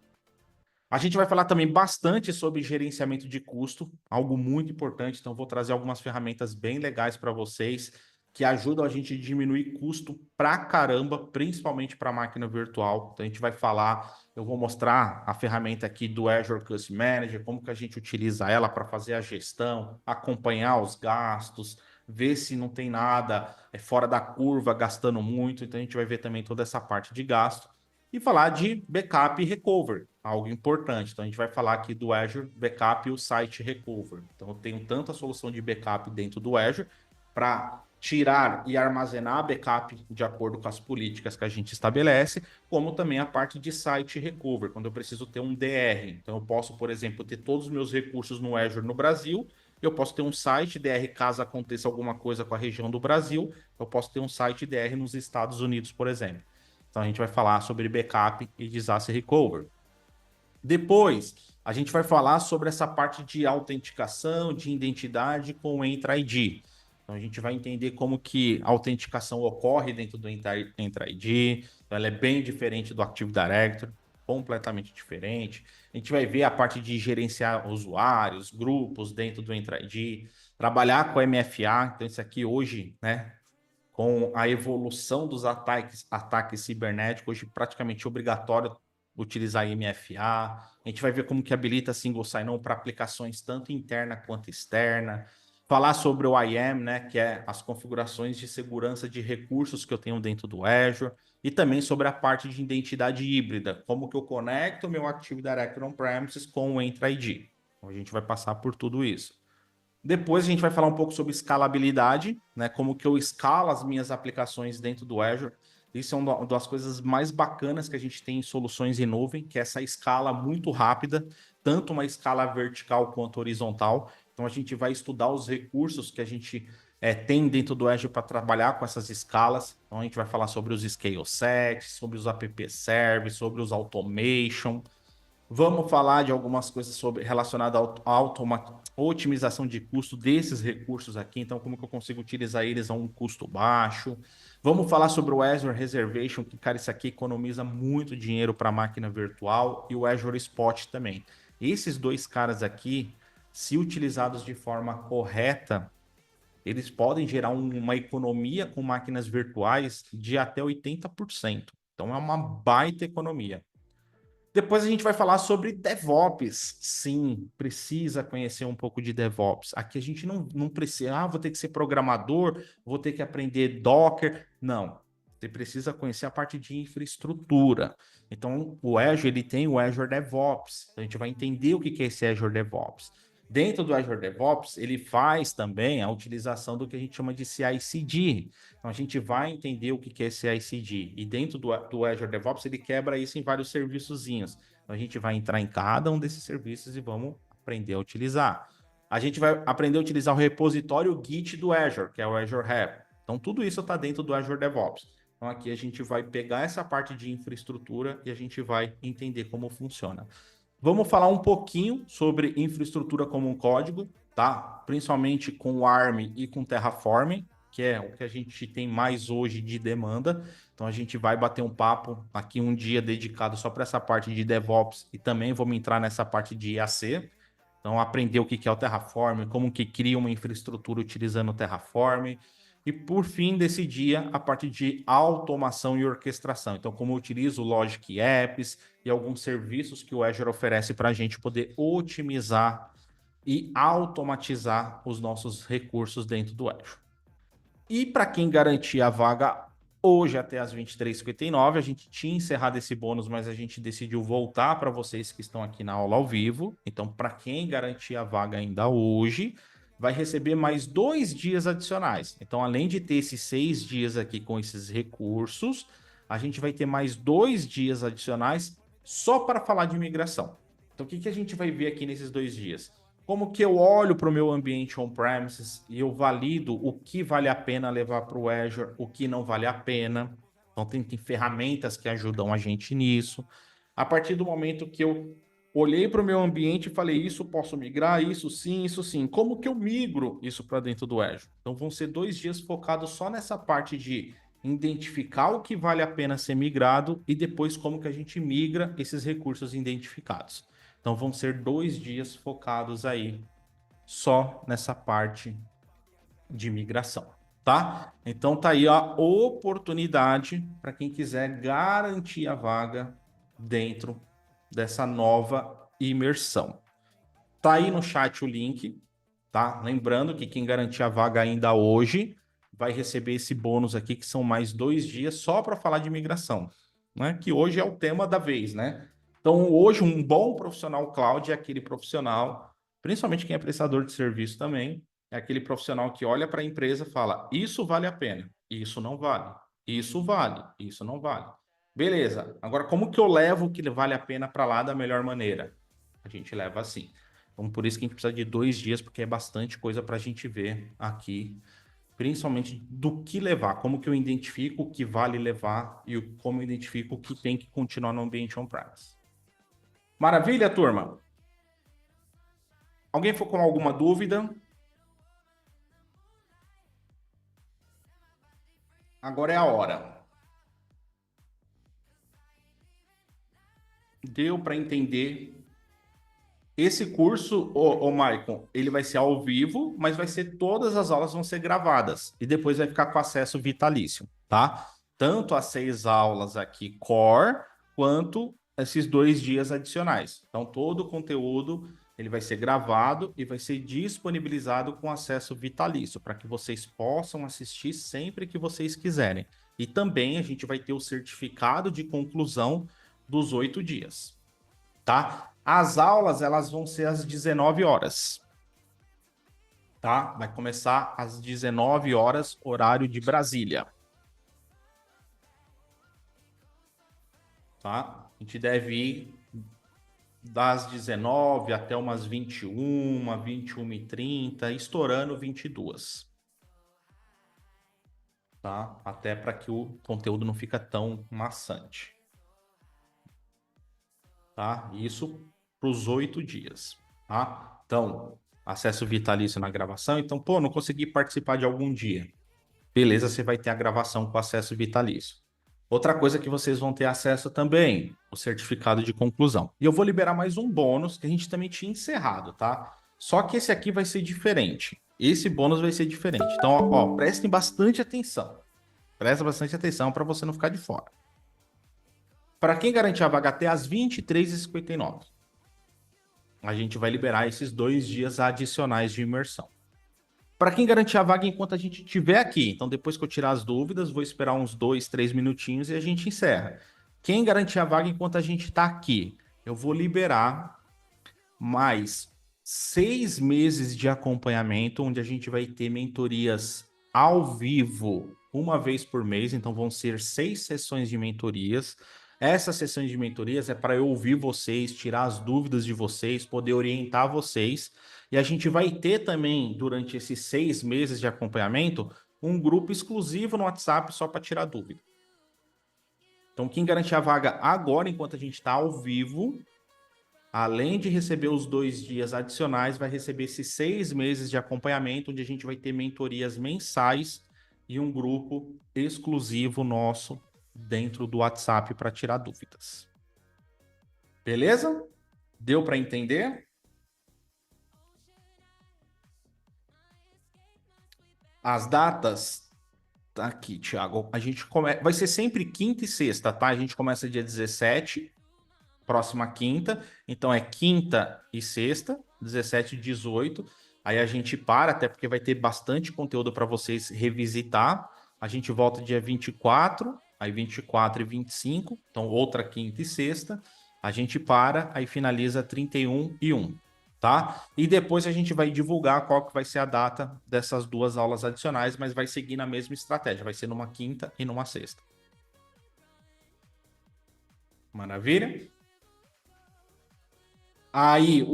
A gente vai falar também bastante sobre gerenciamento de custo, algo muito importante. Então, vou trazer algumas ferramentas bem legais para vocês que ajudam a gente a diminuir custo pra caramba, principalmente para máquina virtual. Então, a gente vai falar, eu vou mostrar a ferramenta aqui do Azure Custom Manager, como que a gente utiliza ela para fazer a gestão, acompanhar os gastos, ver se não tem nada fora da curva, gastando muito. Então, a gente vai ver também toda essa parte de gasto e falar de backup e recovery, algo importante. Então, a gente vai falar aqui do Azure Backup e o Site Recovery. Então, eu tenho tanto a solução de backup dentro do Azure para tirar e armazenar backup de acordo com as políticas que a gente estabelece, como também a parte de Site Recovery, quando eu preciso ter um DR. Então, eu posso, por exemplo, ter todos os meus recursos no Azure no Brasil, eu posso ter um site DR caso aconteça alguma coisa com a região do Brasil, eu posso ter um site DR nos Estados Unidos, por exemplo. Então a gente vai falar sobre backup e disaster recovery. Depois, a gente vai falar sobre essa parte de autenticação, de identidade com o Entra ID. Então a gente vai entender como que a autenticação ocorre dentro do Entra ID. Então, ela é bem diferente do Active Directory, completamente diferente. A gente vai ver a parte de gerenciar usuários, grupos dentro do Entra ID, trabalhar com MFA. Então isso aqui hoje, né, com a evolução dos ataques cibernéticos, hoje praticamente obrigatório utilizar MFA. A gente vai ver como que habilita single sign-on para aplicações tanto interna quanto externa. Falar sobre o IAM, né, que é as configurações de segurança de recursos que eu tenho dentro do Azure, e também sobre a parte de identidade híbrida, como que eu conecto o meu Active Directory on-premises com o Entra ID. Então, a gente vai passar por tudo isso. Depois a gente vai falar um pouco sobre escalabilidade, né? Como que eu escalo as minhas aplicações dentro do Azure. Isso é uma das coisas mais bacanas que a gente tem em soluções em nuvem, que é essa escala muito rápida, tanto uma escala vertical quanto horizontal. Então a gente vai estudar os recursos que a gente tem dentro do Azure para trabalhar com essas escalas. Então a gente vai falar sobre os scale sets, sobre os app service, sobre os automation. Vamos falar de algumas coisas sobre relacionadas à otimização de custo desses recursos aqui, então como que eu consigo utilizar eles a um custo baixo. Vamos falar sobre o Azure Reservation, que, cara, isso aqui economiza muito dinheiro para a máquina virtual, e o Azure Spot também. Esses dois caras aqui, se utilizados de forma correta, eles podem gerar uma economia com máquinas virtuais de até 80%. Então é uma baita economia. Depois a gente vai falar sobre DevOps. Sim, precisa conhecer um pouco de DevOps. Aqui a gente não precisa, vou ter que ser programador, vou ter que aprender Docker. Não. Você precisa conhecer a parte de infraestrutura. Então, o Azure, ele tem o Azure DevOps. Então, a gente vai entender o que é esse Azure DevOps. Dentro do Azure DevOps, ele faz também a utilização do que a gente chama de CI/CD. Então, a gente vai entender o que é CI/CD. E dentro do Azure DevOps, ele quebra isso em vários serviçozinhos. Então, a gente vai entrar em cada um desses serviços e vamos aprender a utilizar. A gente vai aprender a utilizar o repositório Git do Azure, que é o Azure Rep. Então, tudo isso está dentro do Azure DevOps. Então, aqui a gente vai pegar essa parte de infraestrutura e a gente vai entender como funciona. Vamos falar um pouquinho sobre infraestrutura como um código, tá? Principalmente com o ARM e com Terraform, que é o que a gente tem mais hoje de demanda. Então a gente vai bater um papo aqui um dia dedicado só para essa parte de DevOps e também vamos entrar nessa parte de IAC. Então aprender o que é o Terraform, como que cria uma infraestrutura utilizando o Terraform. E por fim desse dia, a parte de automação e orquestração. Então, como eu utilizo o Logic Apps e alguns serviços que o Azure oferece para a gente poder otimizar e automatizar os nossos recursos dentro do Azure. E para quem garantir a vaga hoje até as 23h59, a gente tinha encerrado esse bônus, mas a gente decidiu voltar para vocês que estão aqui na aula ao vivo. Então, para quem garantir a vaga ainda hoje, vai receber mais 2 dias adicionais. Então, além de ter esses 6 dias aqui com esses recursos, a gente vai ter mais 2 dias adicionais só para falar de migração. Então, o que a gente vai ver aqui nesses 2 dias? Como que eu olho para o meu ambiente on-premises e eu valido o que vale a pena levar para o Azure, o que não vale a pena. Então, tem ferramentas que ajudam a gente nisso. A partir do momento que eu olhei para o meu ambiente e falei, isso posso migrar, isso sim, isso sim. Como que eu migro isso para dentro do Azure? Então, vão ser 2 dias focados só nessa parte de identificar o que vale a pena ser migrado e depois como que a gente migra esses recursos identificados. Então vão ser 2 dias focados aí só nessa parte de migração, tá? Então tá aí a oportunidade para quem quiser garantir a vaga dentro dessa nova imersão. Tá aí no chat o link, tá? Lembrando que quem garantir a vaga ainda hoje vai receber esse bônus aqui, que são mais 2 dias só para falar de migração, né? Que hoje é o tema da vez, né? Então, hoje, um bom profissional cloud é aquele profissional, principalmente quem é prestador de serviço também, é aquele profissional que olha para a empresa e fala: isso vale a pena, isso não vale, isso vale, isso não vale. Beleza, agora como que eu levo o que vale a pena para lá da melhor maneira? A gente leva assim. Então, por isso que a gente precisa de 2 dias, porque é bastante coisa para a gente ver aqui, principalmente do que levar, como que eu identifico o que vale levar e como eu identifico o que tem que continuar no ambiente on-premise. Maravilha, turma? Alguém for com alguma dúvida? Agora é a hora. Deu para entender? Esse curso, Maicon, ele vai ser ao vivo, mas vai ser todas as aulas vão ser gravadas e depois vai ficar com acesso vitalício, tá? Tanto as 6 aulas aqui core quanto esses 2 dias adicionais. Então todo o conteúdo ele vai ser gravado e vai ser disponibilizado com acesso vitalício para que vocês possam assistir sempre que vocês quiserem. E também a gente vai ter o certificado de conclusão dos 8 dias, tá? As aulas, elas vão ser às 19 horas, tá? Vai começar às 19 horas, horário de Brasília, tá? A gente deve ir das 19 até umas 21, 21h30, estourando 22, tá? Até para que o conteúdo não fica tão maçante, tá? Isso para os 8 dias, tá? Então, acesso vitalício na gravação. Então, pô, não consegui participar de algum dia. Beleza, você vai ter a gravação com acesso vitalício. Outra coisa que vocês vão ter acesso também, o certificado de conclusão. E eu vou liberar mais um bônus que a gente também tinha encerrado, tá? Só que esse aqui vai ser diferente. Esse bônus vai ser diferente. Então, ó, prestem bastante atenção. Presta bastante atenção para você não ficar de fora. Para quem garantir a vaga até às 23h59, a gente vai liberar esses 2 dias adicionais de imersão. Para quem garantir a vaga enquanto a gente estiver aqui, então depois que eu tirar as dúvidas, vou esperar uns 2, 3 minutinhos e a gente encerra. Quem garantir a vaga enquanto a gente está aqui, eu vou liberar mais 6 meses de acompanhamento, onde a gente vai ter mentorias ao vivo, uma vez por mês. Então vão ser 6 sessões de mentorias. Essas sessões de mentorias é para eu ouvir vocês, tirar as dúvidas de vocês, poder orientar vocês. E a gente vai ter também, durante esses 6 meses de acompanhamento, um grupo exclusivo no WhatsApp só para tirar dúvida. Então, quem garantir a vaga agora, enquanto a gente está ao vivo, além de receber os 2 dias adicionais, vai receber esses 6 meses de acompanhamento, onde a gente vai ter mentorias mensais e um grupo exclusivo nosso dentro do WhatsApp para tirar dúvidas. Beleza? Deu para entender? As datas, tá aqui, Thiago. A gente vai ser sempre quinta e sexta, tá? A gente começa dia 17, próxima quinta. Então é quinta e sexta, 17 e 18. Aí a gente para, até porque vai ter bastante conteúdo para vocês revisitar. A gente volta dia 24, aí 24 e 25. Então outra quinta e sexta. A gente para, aí finaliza 31 e 1. Tá? E depois a gente vai divulgar qual que vai ser a data dessas 2 aulas adicionais, mas vai seguir na mesma estratégia. Vai ser numa quinta e numa sexta. Maravilha? Aí,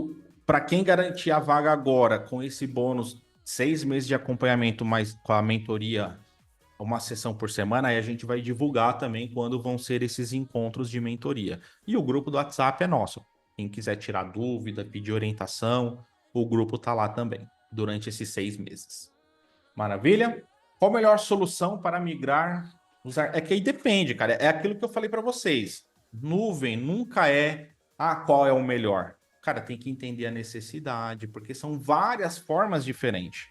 para quem garantir a vaga agora, com esse bônus, 6 meses de acompanhamento, mais com a mentoria, uma sessão por semana, aí a gente vai divulgar também quando vão ser esses encontros de mentoria. E o grupo do WhatsApp é nosso. Quem quiser tirar dúvida, pedir orientação, o grupo tá lá também, durante esses 6 meses. Maravilha? Qual a melhor solução para migrar? É que aí depende, cara. É aquilo que eu falei para vocês. Nuvem nunca é qual é o melhor. Cara, tem que entender a necessidade, porque são várias formas diferentes.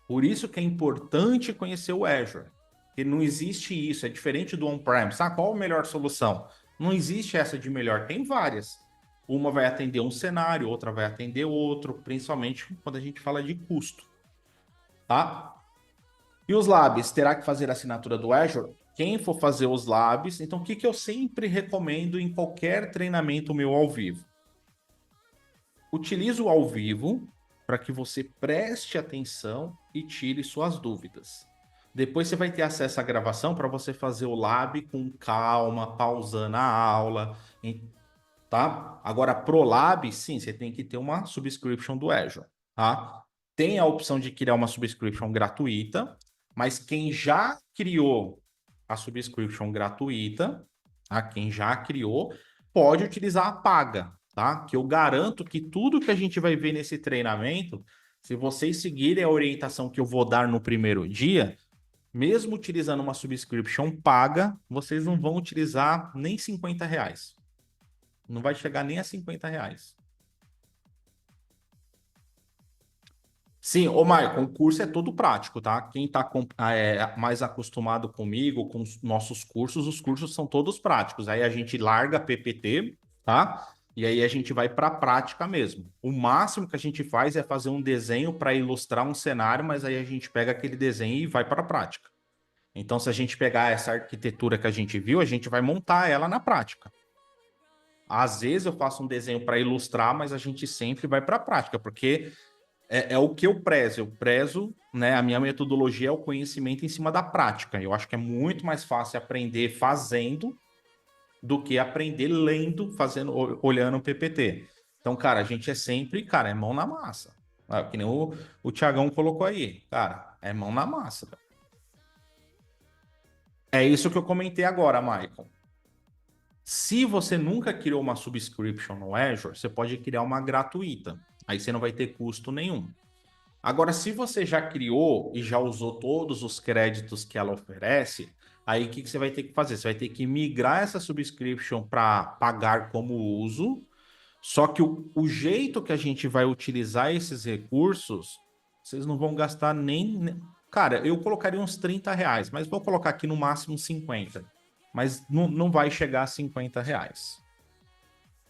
Por isso que é importante conhecer o Azure. Porque não existe isso, é diferente do on-prem. Qual a melhor solução? Não existe essa de melhor, tem várias. Uma vai atender um cenário, outra vai atender outro, principalmente quando a gente fala de custo, tá? E os labs, terá que fazer a assinatura do Azure? Quem for fazer os labs, então o que eu sempre recomendo em qualquer treinamento meu ao vivo? Utilize o ao vivo para que você preste atenção e tire suas dúvidas. Depois você vai ter acesso à gravação para você fazer o lab com calma, pausando a aula, tá? Agora, pro lab, sim, você tem que ter uma subscription do Azure, tá? Tem a opção de criar uma subscription gratuita, mas quem já criou a subscription gratuita, tá? Quem já criou, pode utilizar a paga, tá? Que eu garanto que tudo que a gente vai ver nesse treinamento, se vocês seguirem a orientação que eu vou dar no primeiro dia, mesmo utilizando uma subscription paga, vocês não vão utilizar nem R$ 50. Não vai chegar nem a R$ 50. Sim, ô Maicon, o curso é todo prático, tá? Quem está mais acostumado comigo, com os nossos cursos, os cursos são todos práticos. Aí a gente larga PPT, tá? E aí a gente vai para a prática mesmo. O máximo que a gente faz é fazer um desenho para ilustrar um cenário, mas aí a gente pega aquele desenho e vai para a prática. Então, se a gente pegar essa arquitetura que a gente viu, a gente vai montar ela na prática. Às vezes eu faço um desenho para ilustrar, mas a gente sempre vai para a prática, porque é o que eu prezo. Eu prezo, né? A minha metodologia é o conhecimento em cima da prática. Eu acho que é muito mais fácil aprender fazendo do que aprender lendo, fazendo, olhando o PPT. Então, cara, a gente é sempre, cara, é mão na massa. Que nem o Thiagão colocou aí. Cara, é mão na massa. É isso que eu comentei agora, Michael. Se você nunca criou uma subscription no Azure, você pode criar uma gratuita. Aí você não vai ter custo nenhum. Agora, se você já criou e já usou todos os créditos que ela oferece, Aí o que você vai ter que fazer? Você vai ter que migrar essa subscription para pagar como uso. Só que o jeito que a gente vai utilizar esses recursos, vocês não vão gastar nem. Cara, eu colocaria uns R$ 30, mas vou colocar aqui no máximo 50. Mas não vai chegar a R$ 50.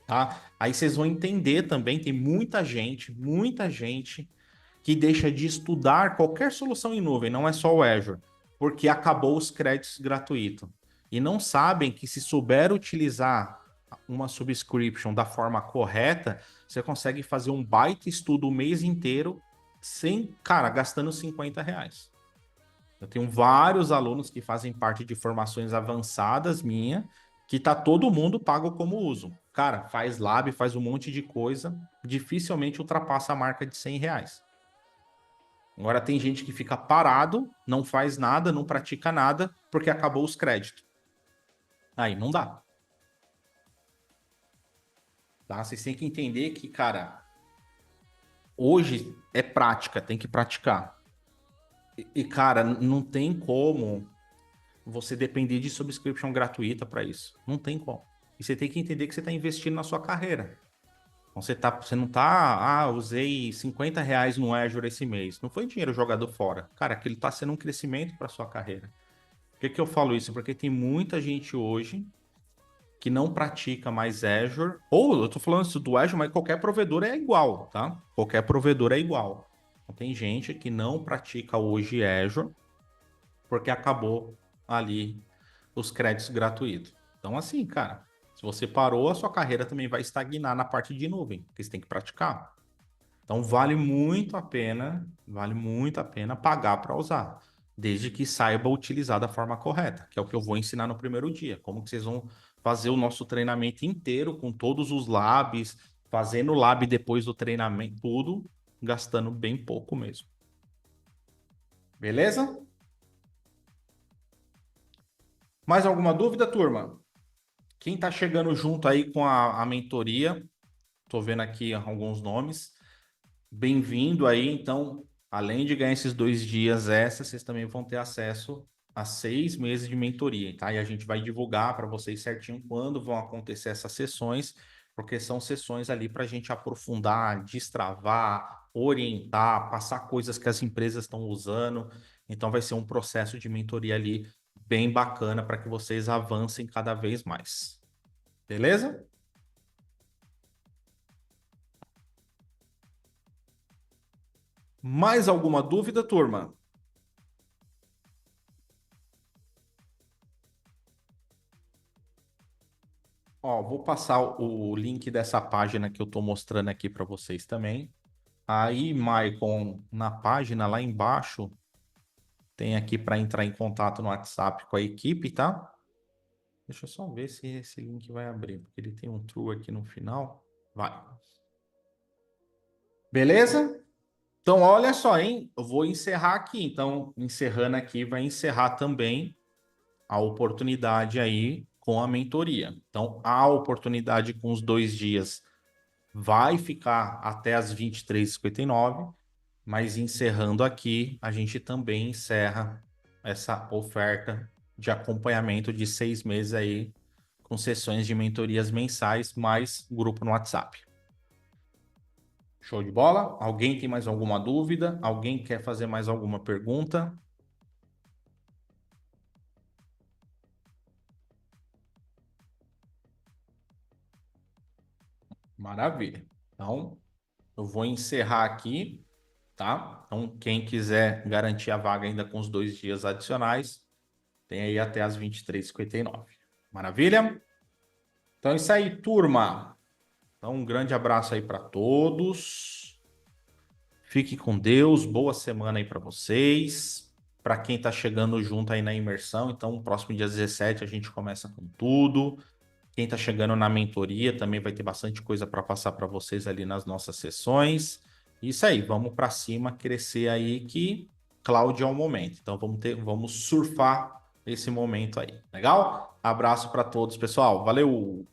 Tá? Aí vocês vão entender também, tem muita gente que deixa de estudar qualquer solução em nuvem, não é só o Azure, porque acabou os créditos gratuitos. E não sabem que se souber utilizar uma subscription da forma correta, você consegue fazer um baita estudo o mês inteiro sem, cara, gastando R$ 50. Eu tenho vários alunos que fazem parte de formações avançadas minha, que tá todo mundo pago como uso. Cara, faz lab, faz um monte de coisa, dificilmente ultrapassa a marca de R$ 100. Agora tem gente que fica parado, não faz nada, não pratica nada, porque acabou os créditos. Aí não dá. Tá? Vocês têm que entender que, cara, hoje é prática, tem que praticar. Cara, não tem como você depender de subscription gratuita para isso. Não tem como. E você tem que entender que você está investindo na sua carreira. Então você não tá, usei R$ 50 no Azure esse mês. Não foi dinheiro jogado fora. Cara, aquilo está sendo um crescimento para sua carreira. Por que eu falo isso? Porque tem muita gente hoje que não pratica mais Azure. Ou eu tô falando isso do Azure, mas qualquer provedor é igual, tá? Qualquer provedor é igual. Então, tem gente que não pratica hoje Azure porque acabou ali os créditos gratuitos. Então, assim, cara, se você parou, a sua carreira também vai estagnar na parte de nuvem, porque você tem que praticar. Então, vale muito a pena pagar para usar, desde que saiba utilizar da forma correta, que é o que eu vou ensinar no primeiro dia. Como que vocês vão fazer o nosso treinamento inteiro com todos os labs, fazendo lab depois do treinamento, tudo gastando bem pouco mesmo. Beleza? Mais alguma dúvida, turma? Quem está chegando junto aí com a mentoria, estou vendo aqui alguns nomes. Bem-vindo aí, então, além de ganhar esses 2 dias vocês também vão ter acesso a 6 meses de mentoria, tá? E a gente vai divulgar para vocês certinho quando vão acontecer essas sessões, porque são sessões ali para a gente aprofundar, destravar, orientar, passar coisas que as empresas estão usando. Então, vai ser um processo de mentoria ali bem bacana para que vocês avancem cada vez mais. Beleza? Mais alguma dúvida, turma? Ó, vou passar o link dessa página que eu estou mostrando aqui para vocês também. Aí, Maicon, na página lá embaixo, tem aqui para entrar em contato no WhatsApp com a equipe, tá? Deixa eu só ver se esse link vai abrir, porque ele tem um true aqui no final. Vai. Beleza? Então, olha só, hein? Eu vou encerrar aqui. Então, encerrando aqui, vai encerrar também a oportunidade aí com a mentoria. Então, a oportunidade com os 2 dias vai ficar até as 23h59, mas encerrando aqui, a gente também encerra essa oferta de acompanhamento de 6 meses aí, com sessões de mentorias mensais, mais grupo no WhatsApp. Show de bola? Alguém tem mais alguma dúvida? Alguém quer fazer mais alguma pergunta? Maravilha. Então, eu vou encerrar aqui, tá? Então, quem quiser garantir a vaga ainda com os 2 dias adicionais, tem aí até as 23h59. Maravilha? Então é isso aí, turma. Então, um grande abraço aí para todos. Fique com Deus. Boa semana aí para vocês. Para quem está chegando junto aí na imersão, então, próximo dia 17 a gente começa com tudo. Quem está chegando na mentoria também vai ter bastante coisa para passar para vocês ali nas nossas sessões. Isso aí, vamos para cima, crescer aí que cloud é o momento. Então vamos surfar esse momento aí. Legal? Abraço para todos, pessoal. Valeu!